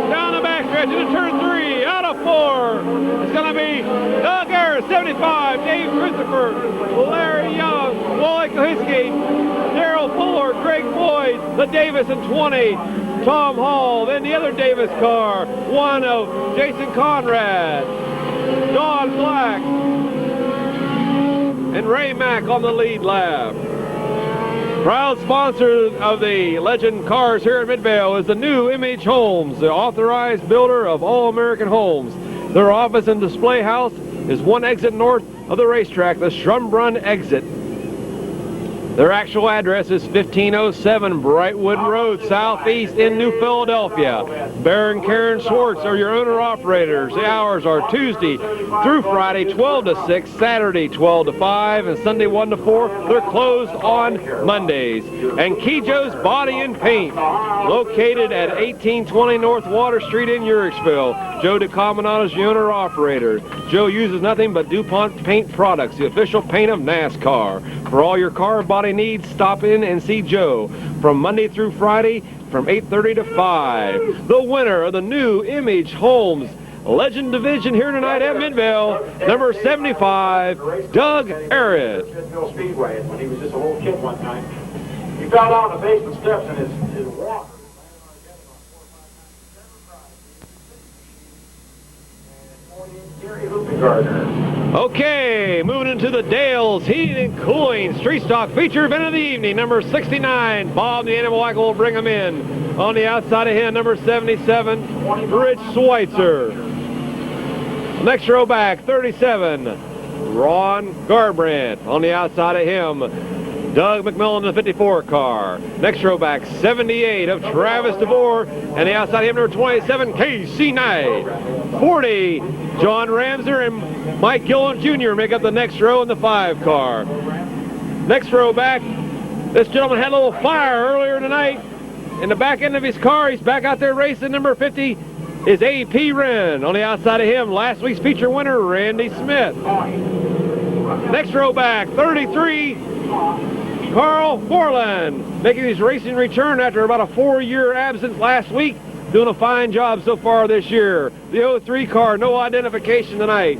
Down the backstretch into turn 3. Out of 4. It's going to be Doug Ayers, 75. Dave Christopher. Larry Young. Wally Kohiski. Darrell Fuller. Greg Boyd. The Davis in 20. Tom Hall. Then the other Davis car. One of Jason Conrad. Don Black. And Ray Mack on the lead lap. Proud sponsor of the Legend cars here at Midvale is the new Image Homes, the authorized builder of all-American homes. Their office and display house is one exit north of the racetrack, the Schumbrunn exit. Their actual address is 1507 Brightwood Road, southeast in New Philadelphia. Bear and Karen Schwartz are your owner-operators. The hours are Tuesday through Friday, 12 to 6, Saturday, 12 to 5, and Sunday, 1 to 4. They're closed on Mondays. And Kejo's Body and Paint, located at 1820 North Water Street in Uricksville. Joe DeCaminado is your owner-operator. Joe uses nothing but DuPont paint products, the official paint of NASCAR. For all your car body needs, stop in and see Joe from Monday through Friday from 8:30 to 5. The winner of the new Image Homes Legend Division here tonight at Midvale, number 75, Doug Ayers. Midvale Speedway, when he was just a little kid one time. He fell down the basement steps and his walker. Okay, moving into the Dales Heating and Cooling Street Stock feature event of the evening. Number 69, Bob the Animal Wagon will bring him in. On the outside of him, number 77, Rich Schweitzer. Next row back, 37, Ron Garbrandt. On the outside of him, Doug McMillan in the 54 car. Next row back, 78 of Travis DeVore. And the outside of him, number 27, Casey Knight. 40, John Ramser and Mike Gillen Jr. make up the next row in the 5 car. Next row back, this gentleman had a little fire earlier tonight in the back end of his car. He's back out there racing. Number 50 is A.P. Wren. On the outside of him, last week's feature winner, Randy Smith. Next row back, 33, Carl Borland, making his racing return after about a 4-year absence last week. Doing a fine job so far this year. The 03 car, no identification tonight.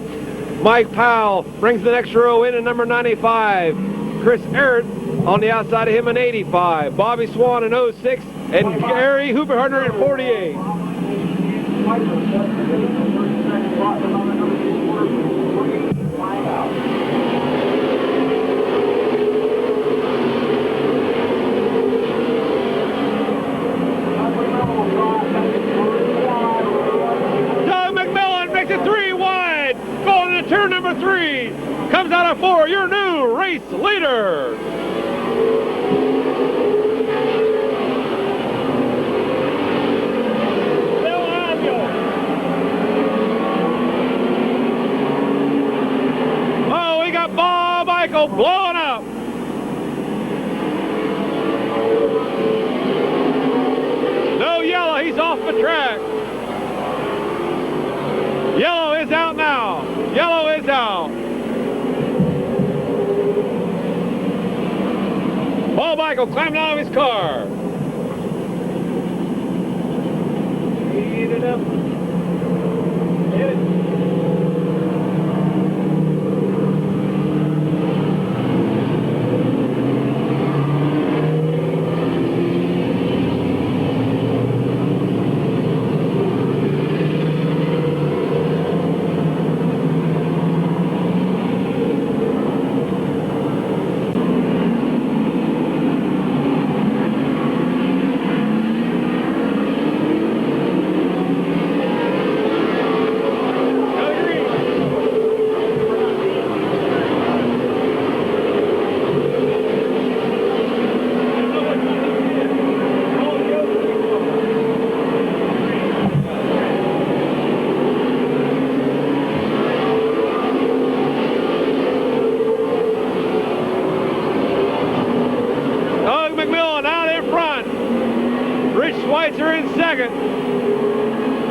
Mike Powell brings the next row in at number 95. Chris Errett on the outside of him in 85. Bobby Swan in 06 and Gary Huberharder in 48. Doug McMillan makes it 3 wide. Going into turn number 3. Comes out of 4, your new race leader. Oh, we got Bob Eichel blowing up. No yellow, he's off the track. Yellow is out now. Yellow is out. Bob Eichel climbing out of his car. Get it up. Get it. Schweitzer in second.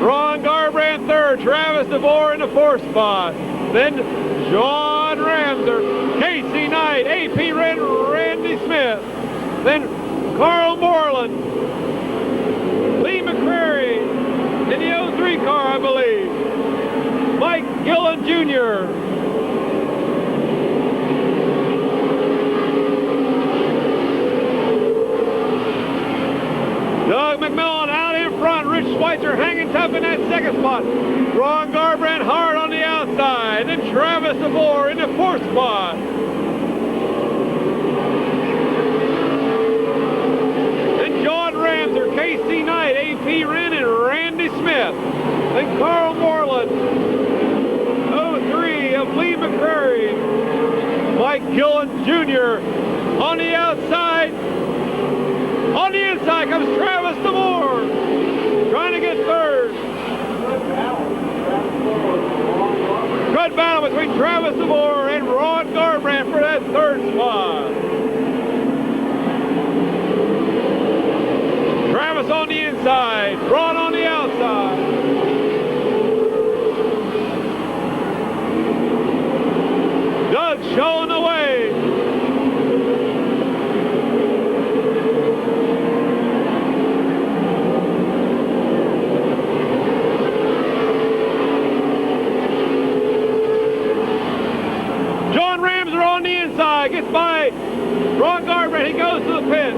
Ron Garbrandt third. Travis DeVore in the 4th spot. Then John Ramser, Casey Knight, A.P. Wren, Randy Smith. Then Carl Moreland, Lee McCrary in the 03 car, I believe. Mike Gillen Jr. Doug McMillan out in front. Rich Schweitzer hanging tough in that 2nd spot. Ron Garbrandt hard on the outside. Then Travis DeVore in the 4th spot. Then John Ramser, Casey Knight, A.P. Wren, and Randy Smith. Then Carl Moreland, 03 of Lee McCrary. Mike Gillen Jr. on the outside. On the inside comes Travis DeVore, trying to get third. Good battle between Travis DeVore and Ron Garbrandt for that 3rd spot. Travis on the inside, Ron on the outside. Doug showing the way. John Ramser on the inside, gets by Ron Garbrandt, he goes to the pit.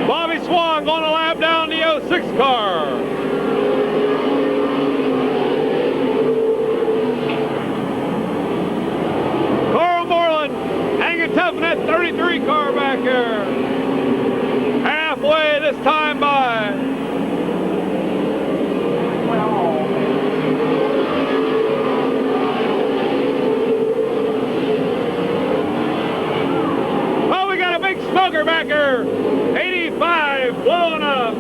Bobby Swan going a lap down the 06 car. smoker backer. 85 blowing up.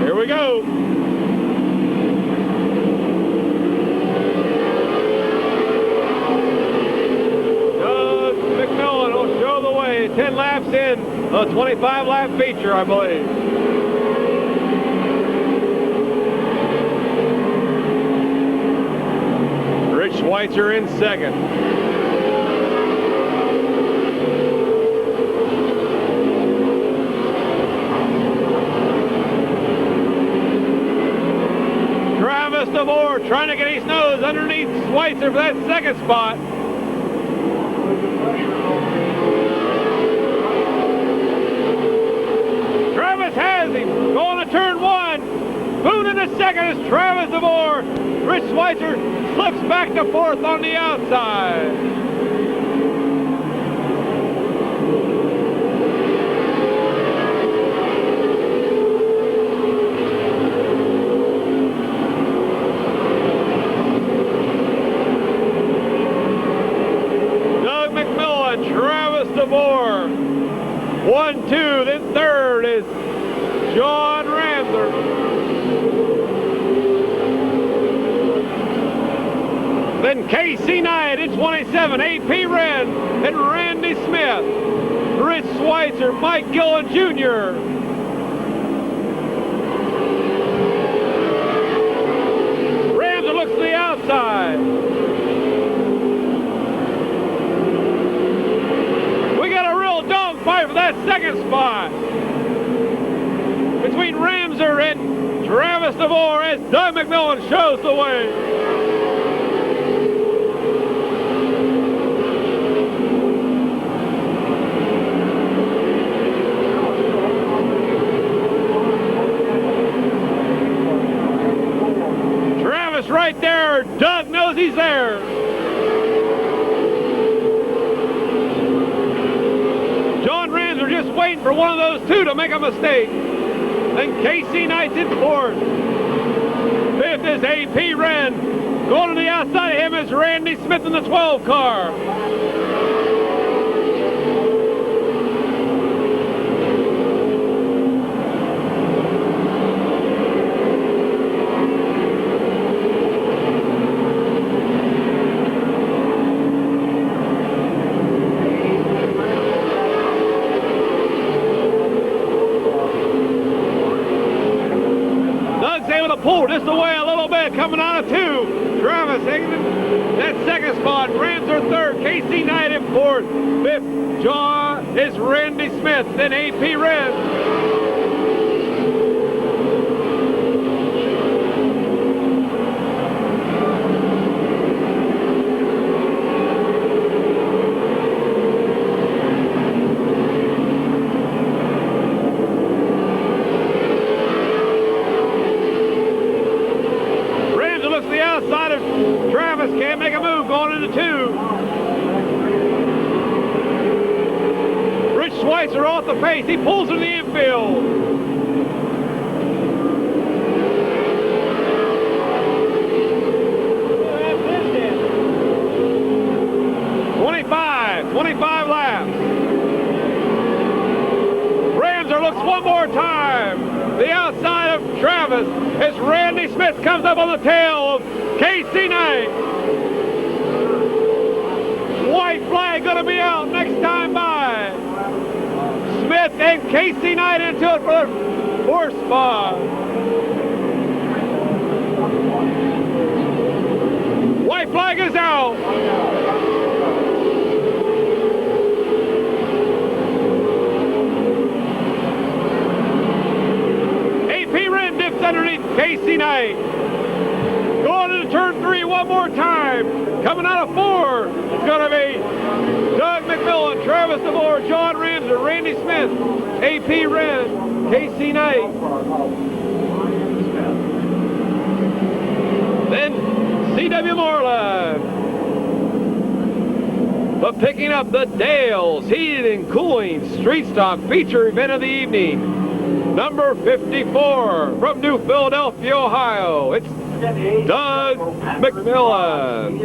Here we go. Doug McMillan will show the way. 10 laps in a 25-lap feature, I believe. Rich Schweitzer in second. Travis DeVore trying to get his nose underneath Schweitzer for that second spot. Travis has him going to turn one. Boone in the second is Travis DeVore. Rich Schweitzer slips back to fourth on the outside. Doug McMillan, Travis DeVore. 1, 2, then third is John Ramser. Then Casey Knight in 27, A.P. Wren, and Randy Smith. Rich Schweitzer, Mike Gillen Jr. Ramser looks to the outside. We got a real dogfight for that second spot between Ramser and Travis DeVore as Doug McMillan shows the way. Travis right there. Doug knows he's there. John Ramser just waiting for one of those two to make a mistake. Then Casey Knight's in fourth. Fifth is A.P. Wren. Going to the outside of him is Randy Smith in the 12 car. Pull just away a little bit, coming out of two. Travis Higgins, that second spot. Ramser third. Casey Knight in fourth. Fifth, John is Randy Smith. Then A.P. Wren. Outside of Travis, can't make a move going into two. Rich Schweitzer off the pace, he pulls in the infield. Twenty-five laps. Ramser looks one more time. The outside of Travis as Randy Smith comes up on the tail of Casey Knight. White flag going to be out next time by. Smith and Casey Knight into it for the fourth spot. White flag is out. A.P. Wren dips underneath Casey Knight. Going into turn three one more time. Coming out of four, it's going to be Doug McMillan, Travis DeVore, John Ramser, Randy Smith, A.P. Wren, Casey Knight. Then C.W. Moreland. But picking up the Dales Heating and Cooling Street Stock feature event of the evening. Number 54 from New Philadelphia, Ohio. It's Doug McMillan.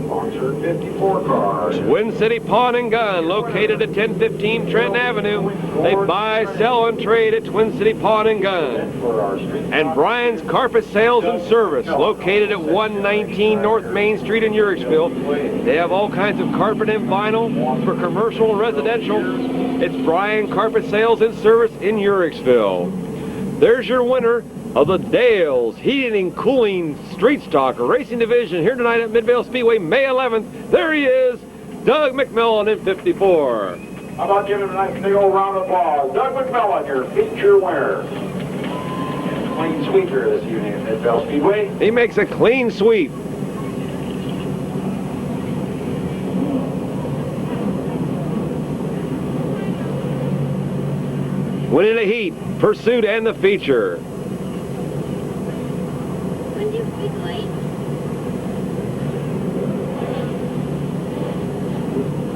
Sponsored 54 cars. Twin City Pawn and Gun, located at 1015 Trenton Avenue. They buy, sell, and trade at Twin City Pawn and Gun. And Brian's Carpet Sales and Service, located at 119 North Main Street in Uricksville. They have all kinds of carpet and vinyl for commercial and residential. It's Brian Carpet Sales and Service in Uricksville. There's your winner of the Dales Heating and Cooling Street Stock Racing Division here tonight at Midvale Speedway, May 11th. There he is, Doug McMillan in 54. How about giving him a nice big old round of applause? Doug McMillan, your feature winner. Clean sweeper this evening at Midvale Speedway. He makes a clean sweep. Winning the heat, pursuit, and the feature.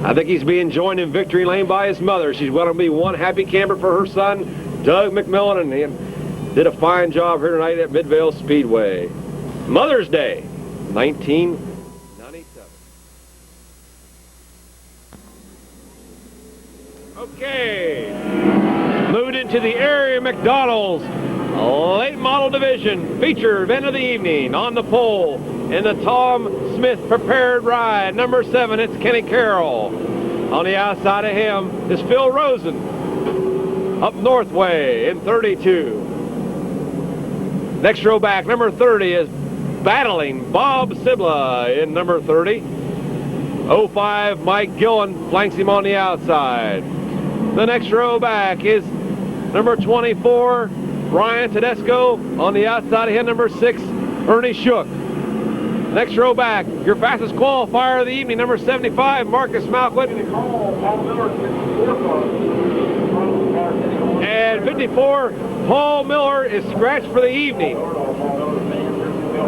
I think he's being joined in victory lane by his mother. She's going to be one happy camper for her son, Doug McMillan, and he did a fine job here tonight at Midvale Speedway. Mother's Day, 1997. Okay, moving into the area McDonald's late model division, feature event of the evening. On the pole in the Tom Smith prepared ride, number 7, it's Kenny Carroll. On the outside of him is Phil Rosen, up Northway in 32. Next row back, number 30 is battling Bob Sibla in number 30. 05 Mike Gillen flanks him on the outside. The next row back is number 24 Ryan Tedesco. On the outside of him, number 6 Ernie Shook. Next row back, your fastest qualifier of the evening, number 75 Marcus Malquit. And 54 Paul Miller is scratched for the evening.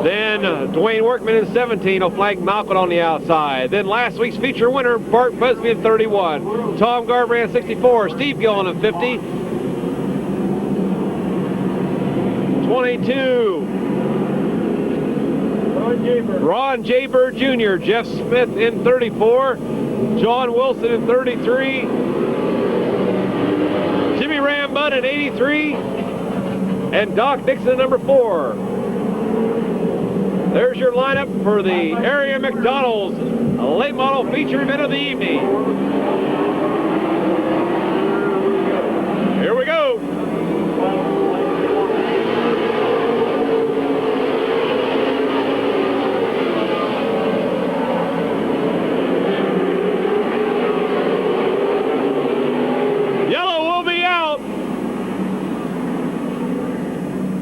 Then Dwayne Workman in 17 will flank Malcolm on the outside. Then last week's feature winner, Bart Busby in 31. Tom Garbrandt 64. Steve Gillen in 50. 22. Ron Jaybird Jr. Jeff Smith in 34. John Wilson in 33. Jimmy Rambud in 83. And Doc Dixon number 4. There's your lineup for the area McDonald's late model feature event of the evening. Here we go.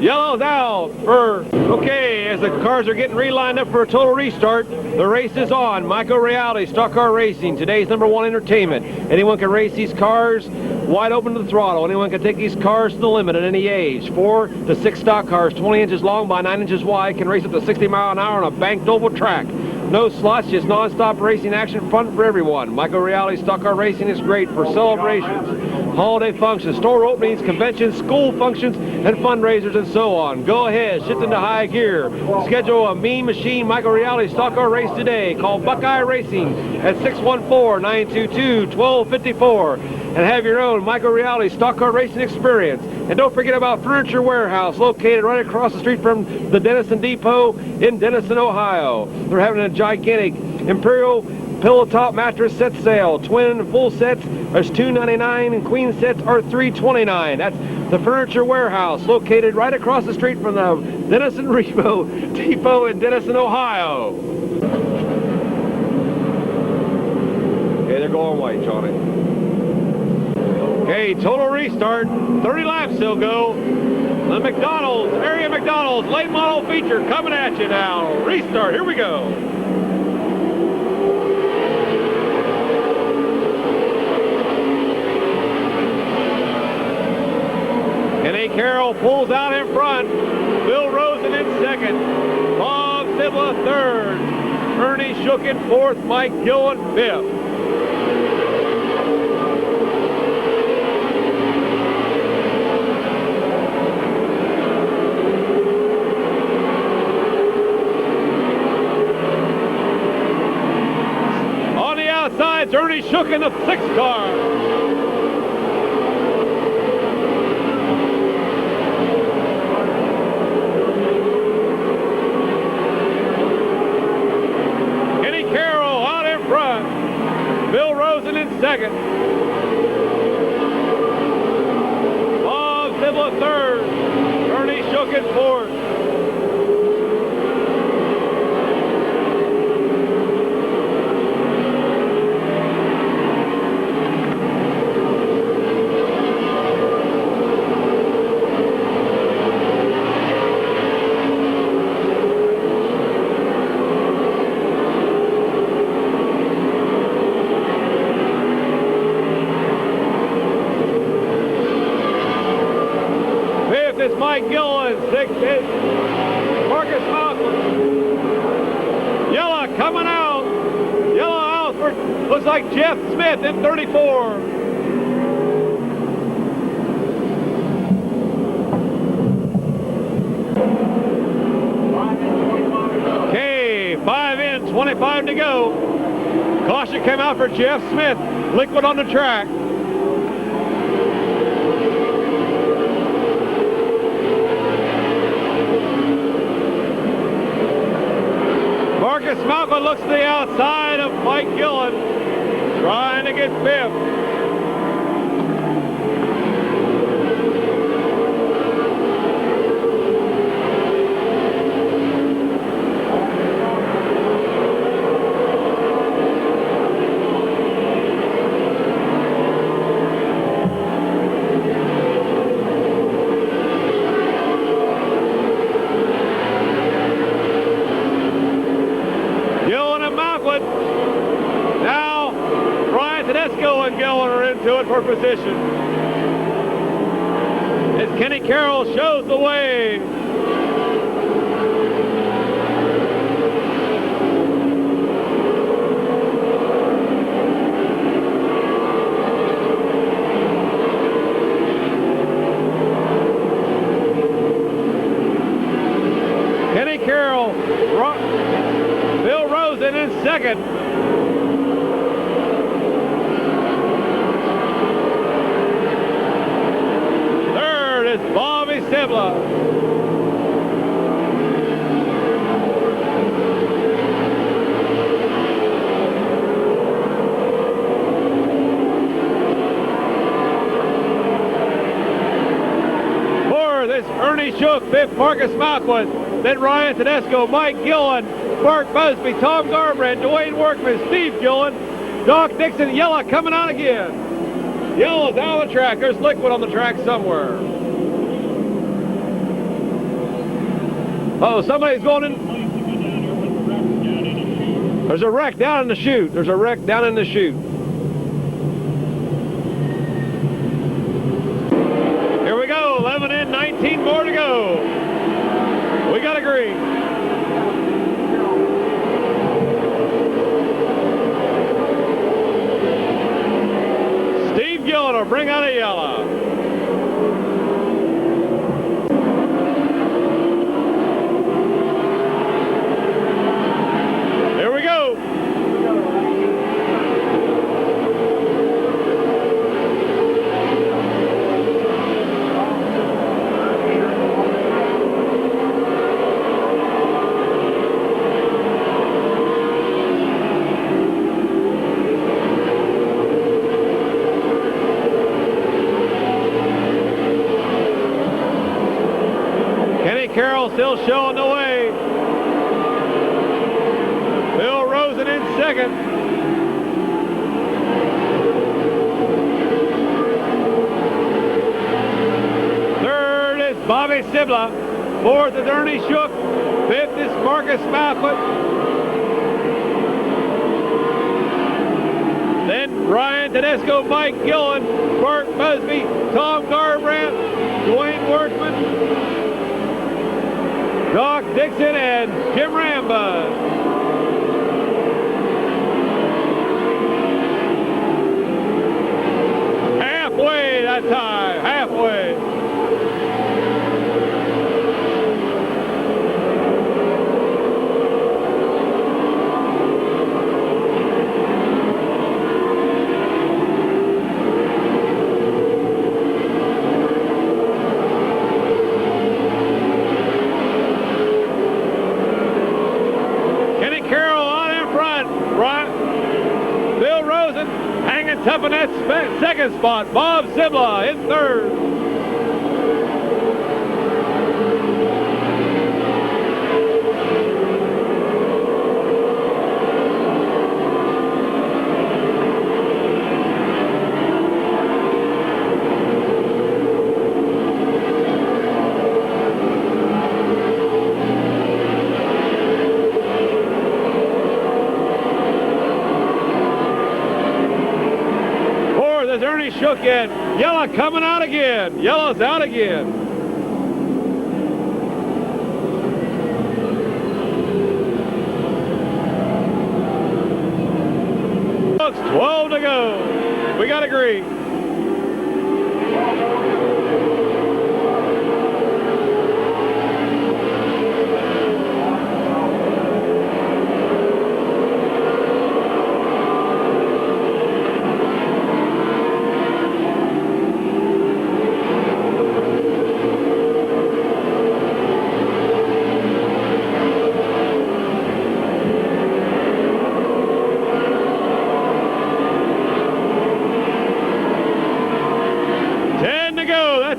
Yellow's out for, okay, as the cars are getting relined up for a total restart, the race is on. Micro Reality, Stock Car Racing, today's #1 entertainment. Anyone can race these cars wide open to the throttle. Anyone can take these cars to the limit at any age. 4 to 6 stock cars, 20 inches long by 9 inches wide, can race up to 60 miles an hour on a banked oval track. No slots, just non-stop racing action, fun for everyone. Micro Reality Stock Car Racing is great for celebrations, holiday functions, store openings, conventions, school functions, and fundraisers, and so on. Go ahead, shift into high gear. Schedule a Mean Machine Micro Reality Stock Car race today. Call Buckeye Racing at 614-922-1254 and have your own Micro Reality Stock Car Racing experience. And don't forget about Furniture Warehouse, located right across the street from the Denison Depot in Denison, Ohio. They're having a gigantic Imperial pillow top mattress set sale. Twin full sets are $299 and queen sets are $329. That's the Furniture Warehouse, located right across the street from the Denison Depot in Denison, Ohio. Okay, they're going white, Johnny. Okay, total restart. 30 laps they'll go. The McDonald's, area McDonald's late model feature coming at you now. Restart, here we go. Kenny Carroll pulls out in front. Bill Rosen in second. Bob Sibla third. Ernie Shook in fourth. Mike Gillen fifth. That's Ernie Shook in the 6th car. Kenny Carroll out in front. Bill Rosen in 2nd. Bob Zibla 3rd. Ernie Shook in 4th. It's Mike Gillen. 6th is Marcus Malcolm. Yellow coming out. Yellow out for, looks like Jeff Smith in 34. Okay, 5 in, 25 to go. Caution came out for Jeff Smith. Liquid on the track. Marcus Malcolm looks to the outside of Mike Gillen, trying to get 5th. Now, Brian Tedesco and Gillen are into it for position. As Kenny Carroll shows the way. Kenny Carroll, Bill Rosen in 2nd. Is Bobby Zibla. Fourth is Ernie Shook. 5th, Marcus Malquith. Then Ryan Tedesco, Mike Gillen, Mark Busby, Tom Garbrandt, Dwayne Workman, Steve Gillen, Doc Dixon. Yellow coming out again. Yellow's out of the track. There's liquid on the track somewhere. Oh, somebody's going in. There's a wreck down in the chute. There's a wreck down in the chute. Here we go. 11 in, 19 more to go. We got a green. Steve Gillen will bring out a yellow. Carroll still showing the way. Bill Rosen in 2nd. Third is Bobby Zibla. 4th is Ernie Shook. 5th is Marcus Malquith. Then Ryan Tedesco, Mike Gillen, Bart Busby, Tom Garbrandt, Dwayne Workman, Doc Dixon, and Jim Rambus. Halfway that time, halfway. Bill Rosen hanging tough in that second spot. Bob Zibla in third. As Ernie Shook in. Yellow coming out again. Yellow's out again. It's 12 to go. We got agree.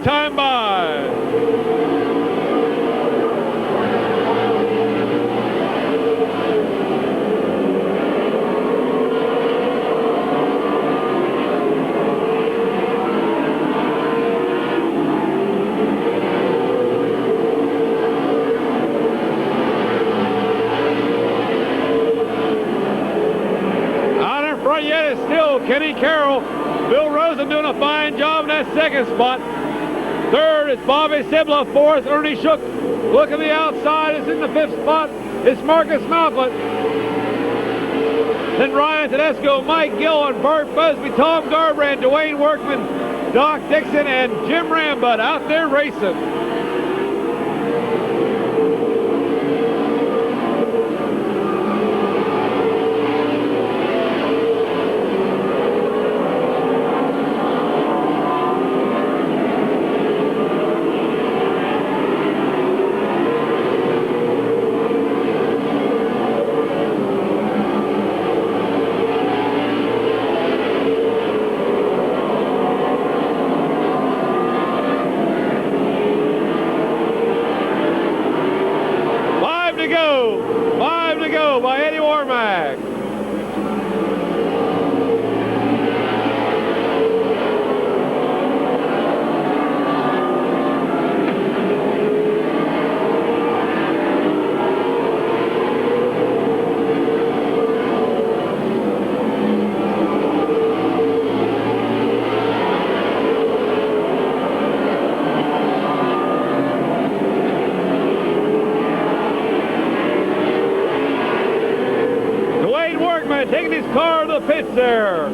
Time by. Out in front yet is still Kenny Carroll. Bill Rosen doing a fine job in that second spot. Third is Bobby Zibla. Fourth, Ernie Shook. Look at the outside. It's in the fifth spot. It's Marcus Malcolm. Then Ryan Tedesco, Mike Gillen, Bert Busby, Tom Garbrandt, Dwayne Workman, Doc Dixon, and Jim Rambud out there racing. Five to go by Eddie Warmack. Taking his car to the pits there.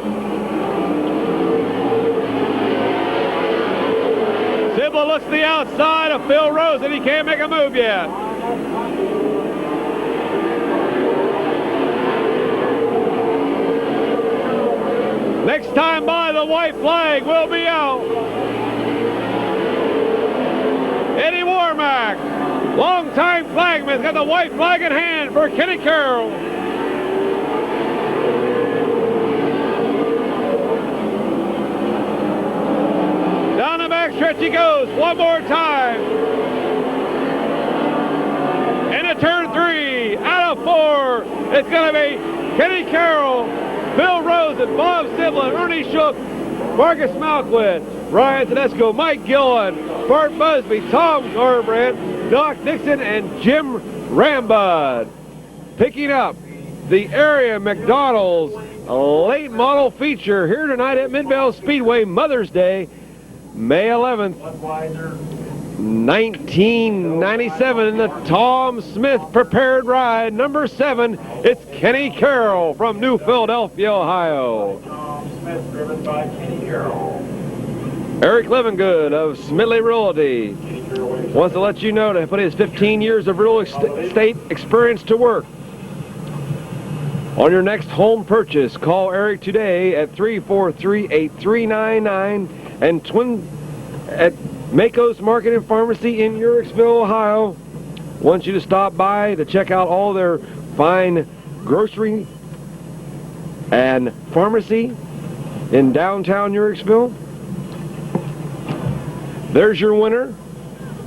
Zibla looks to the outside of Phil Rosen. He can't make a move yet. Next time by, the white flag will be out. Eddie Warmack, longtime flagman, got the white flag in hand for Kenny Carroll. Down the back stretch he goes one more time. Into turn 3, out of 4, it's going to be Kenny Carroll, Bill Rosen, Bob Zibla, Ernie Shook, Marcus Malquith, Ryan Tedesco, Mike Gillen, Bart Busby, Tom Garbrandt, Doc Dixon, and Jim Rambud. Picking up the area McDonald's late model feature here tonight at Midvale Speedway, Mother's Day, May 11th, 1997, in the Tom Smith prepared ride, number 7, it's Kenny Carroll from New Philadelphia, Ohio. Tom Smith, driven by Kenny Carroll. Eric Levengood of Smidley Realty wants to let you know to put his 15 years of real estate experience to work. On your next home purchase, call Eric today at 343-8399 and at Mako's Market and Pharmacy in Uricksville, Ohio. Wants you to stop by to check out all their fine grocery and Pharmacy in downtown Uricksville. There's your winner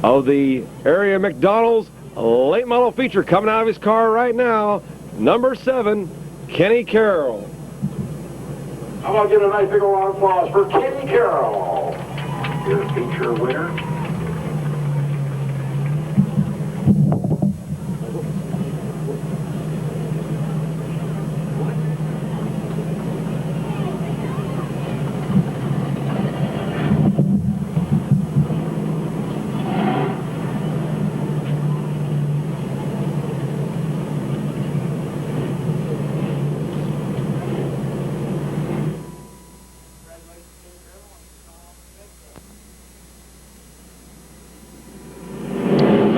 of the area McDonald's late model feature, coming out of his car right now, number 7, Kenny Carroll. I'm going to give a nice big round of applause for Kenny Carroll, your feature winner.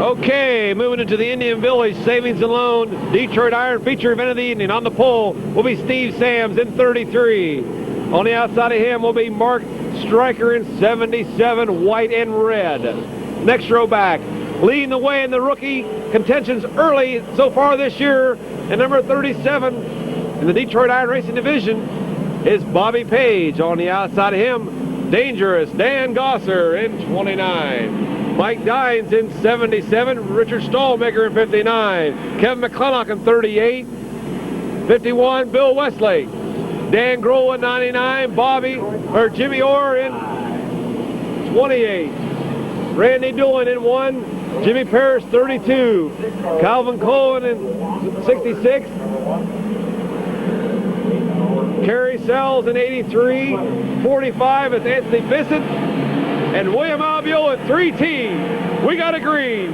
Okay, moving into the Indian Village Savings and Loan Detroit Iron feature event of the evening. On the pole will be Steve Sams in 33. On the outside of him will be Mark Stryker in 77, white and red. Next row back, leading the way in the rookie contentions early so far this year, and number 37 in the Detroit Iron Racing Division is Bobby Page. On the outside of him, Dangerous Dan Gosser in 29. Mike Dines in 77, Richard Stallmaker in 59, Kevin McClintock in 38, 51, Bill Westlake, Dan Grohl in 99, Jimmy Orr in 28, Randy Doolin in 1, Jimmy Parrish 32, Calvin Cohen in 66, Kerry Sells in 83, 45 is Anthony Bissett, and William Albiol at 3T. We got a green.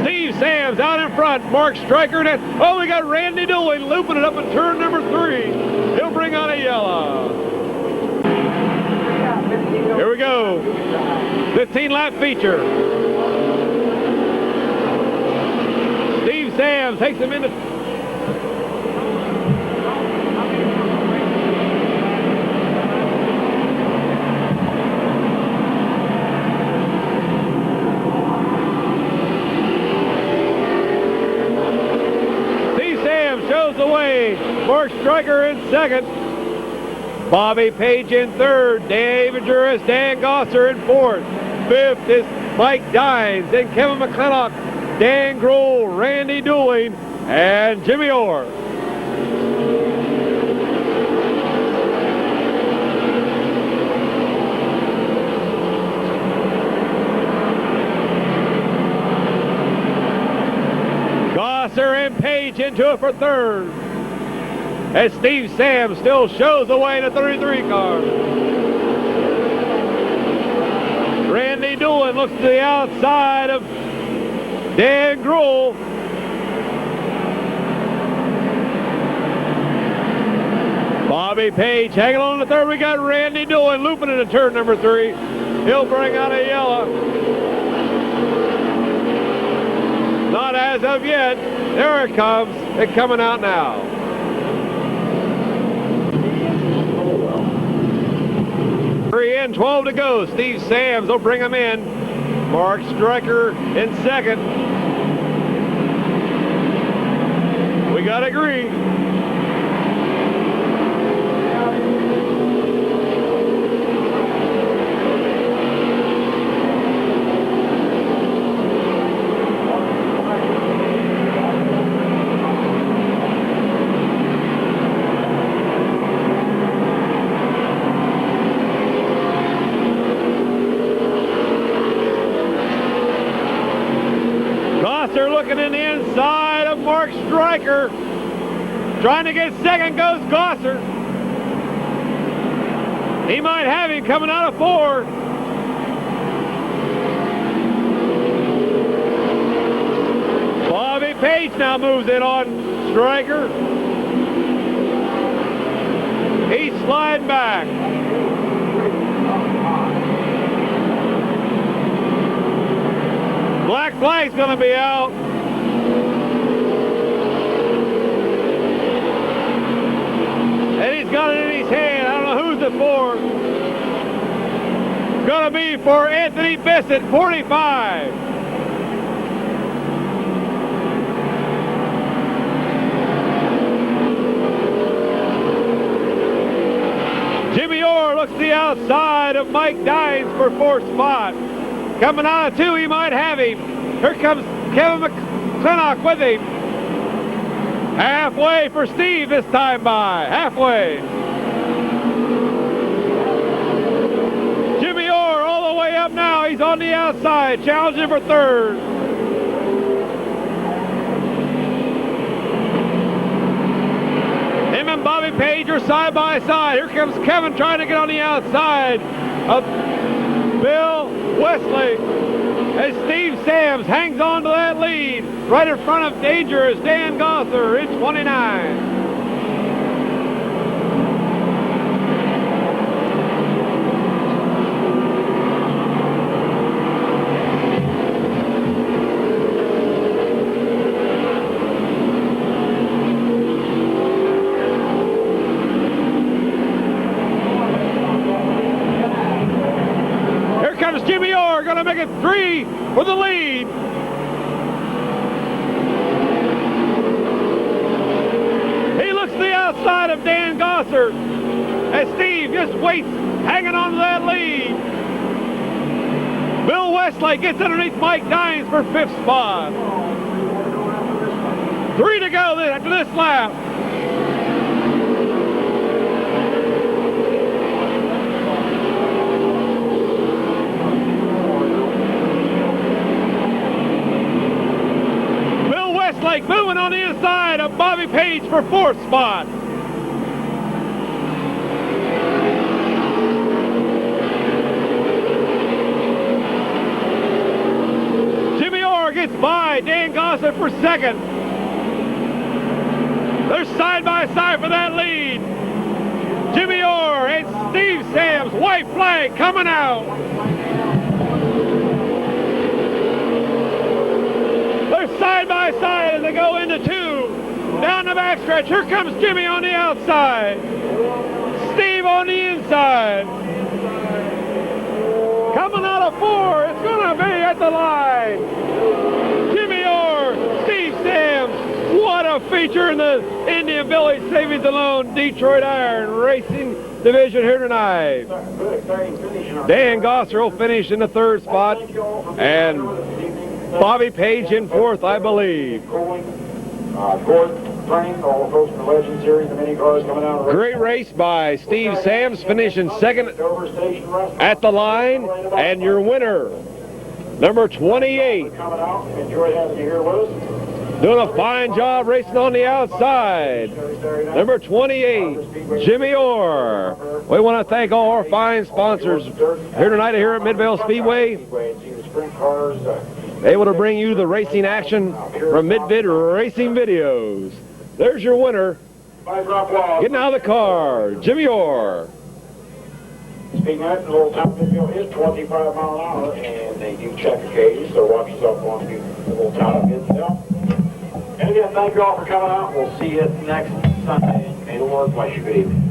Steve Sams out in front. Mark Stryker. Oh, we got Randy Doolin looping it up in turn number 3. He'll bring out a yellow. Here we go. 15-lap feature. Steve Sams takes him into... Steve Sams shows the way. Mark Stryker in second. Bobby Page in third, David Juris, Dan Gosser in fourth. Fifth is Mike Dines, then Kevin McClintock, Dan Grohl, Randy Doolin, and Jimmy Orr. Gosser and Page into it for third, as Steve Sams still shows the way in a 33 car. Randy Doolin looks to the outside of Dan Grohl. Bobby Page hanging on to third. We got Randy Doolin looping into turn number 3. He'll bring out a yellow. Not as of yet. There it comes. It's coming out now. In 12 to go. Steve Sams will bring him in. Mark Stryker in second. We got a green. They're looking in the inside of Mark Stryker. Trying to get second goes Gosser. He might have him coming out of 4. Bobby Page now moves in on Stryker. He's sliding back. Black flag's going to be out. to be for Anthony Bissett, 45. Jimmy Orr looks to the outside of Mike Dines for 4th spot. Coming out of 2, he might have him. Here comes Kevin McClintock with him. Halfway for Steve this time by. Halfway. Jimmy Orr all the way up now. He's on the outside, challenging for 3rd. Him and Bobby Page are side by side. Here comes Kevin trying to get on the outside of Bill Wesley. As Steve Sams hangs on to that lead. Right in front of danger is Dan Gosser in 29. Jimmy Orr going to make it 3 for the lead. He looks to the outside of Dan Gosser as Steve just waits, hanging on to that lead. Bill Wesley gets underneath Mike Dines for 5th spot. 3 to go then after this lap. Moving on the inside of Bobby Page for 4th spot. Jimmy Orr gets by Dan Gosser for 2nd. They're side by side for that lead. Jimmy Orr and Steve Sams, white flag coming out. Side by side as they go into 2. Down the backstretch. Here comes Jimmy on the outside. Steve on the inside. Coming out of 4. It's going to be at the line. Jimmy Orr, Steve Sams. What a feature in the Indian Village Savings and Loan Detroit Iron Racing Division here tonight. Dan Gosser will finish in the 3rd spot. And Bobby Page in 4th, I believe. Great race by Steve Sams, finishing 2nd at the line. And your winner, number 28. Doing a fine job racing on the outside. Number 28, Jimmy Orr. We want to thank all our fine sponsors here tonight here at Midvale Speedway. Able to bring you the racing action from Mid-Vid Racing Videos. There's your winner. Getting out of the car, Jimmy Orr. Speaking of that, the little town of Midvale is 25 miles an hour, and they do check occasionally, so watch yourself going to the little town of Midvale. And again, thank you all for coming out. We'll see you next Sunday. May the Lord bless you. Good evening.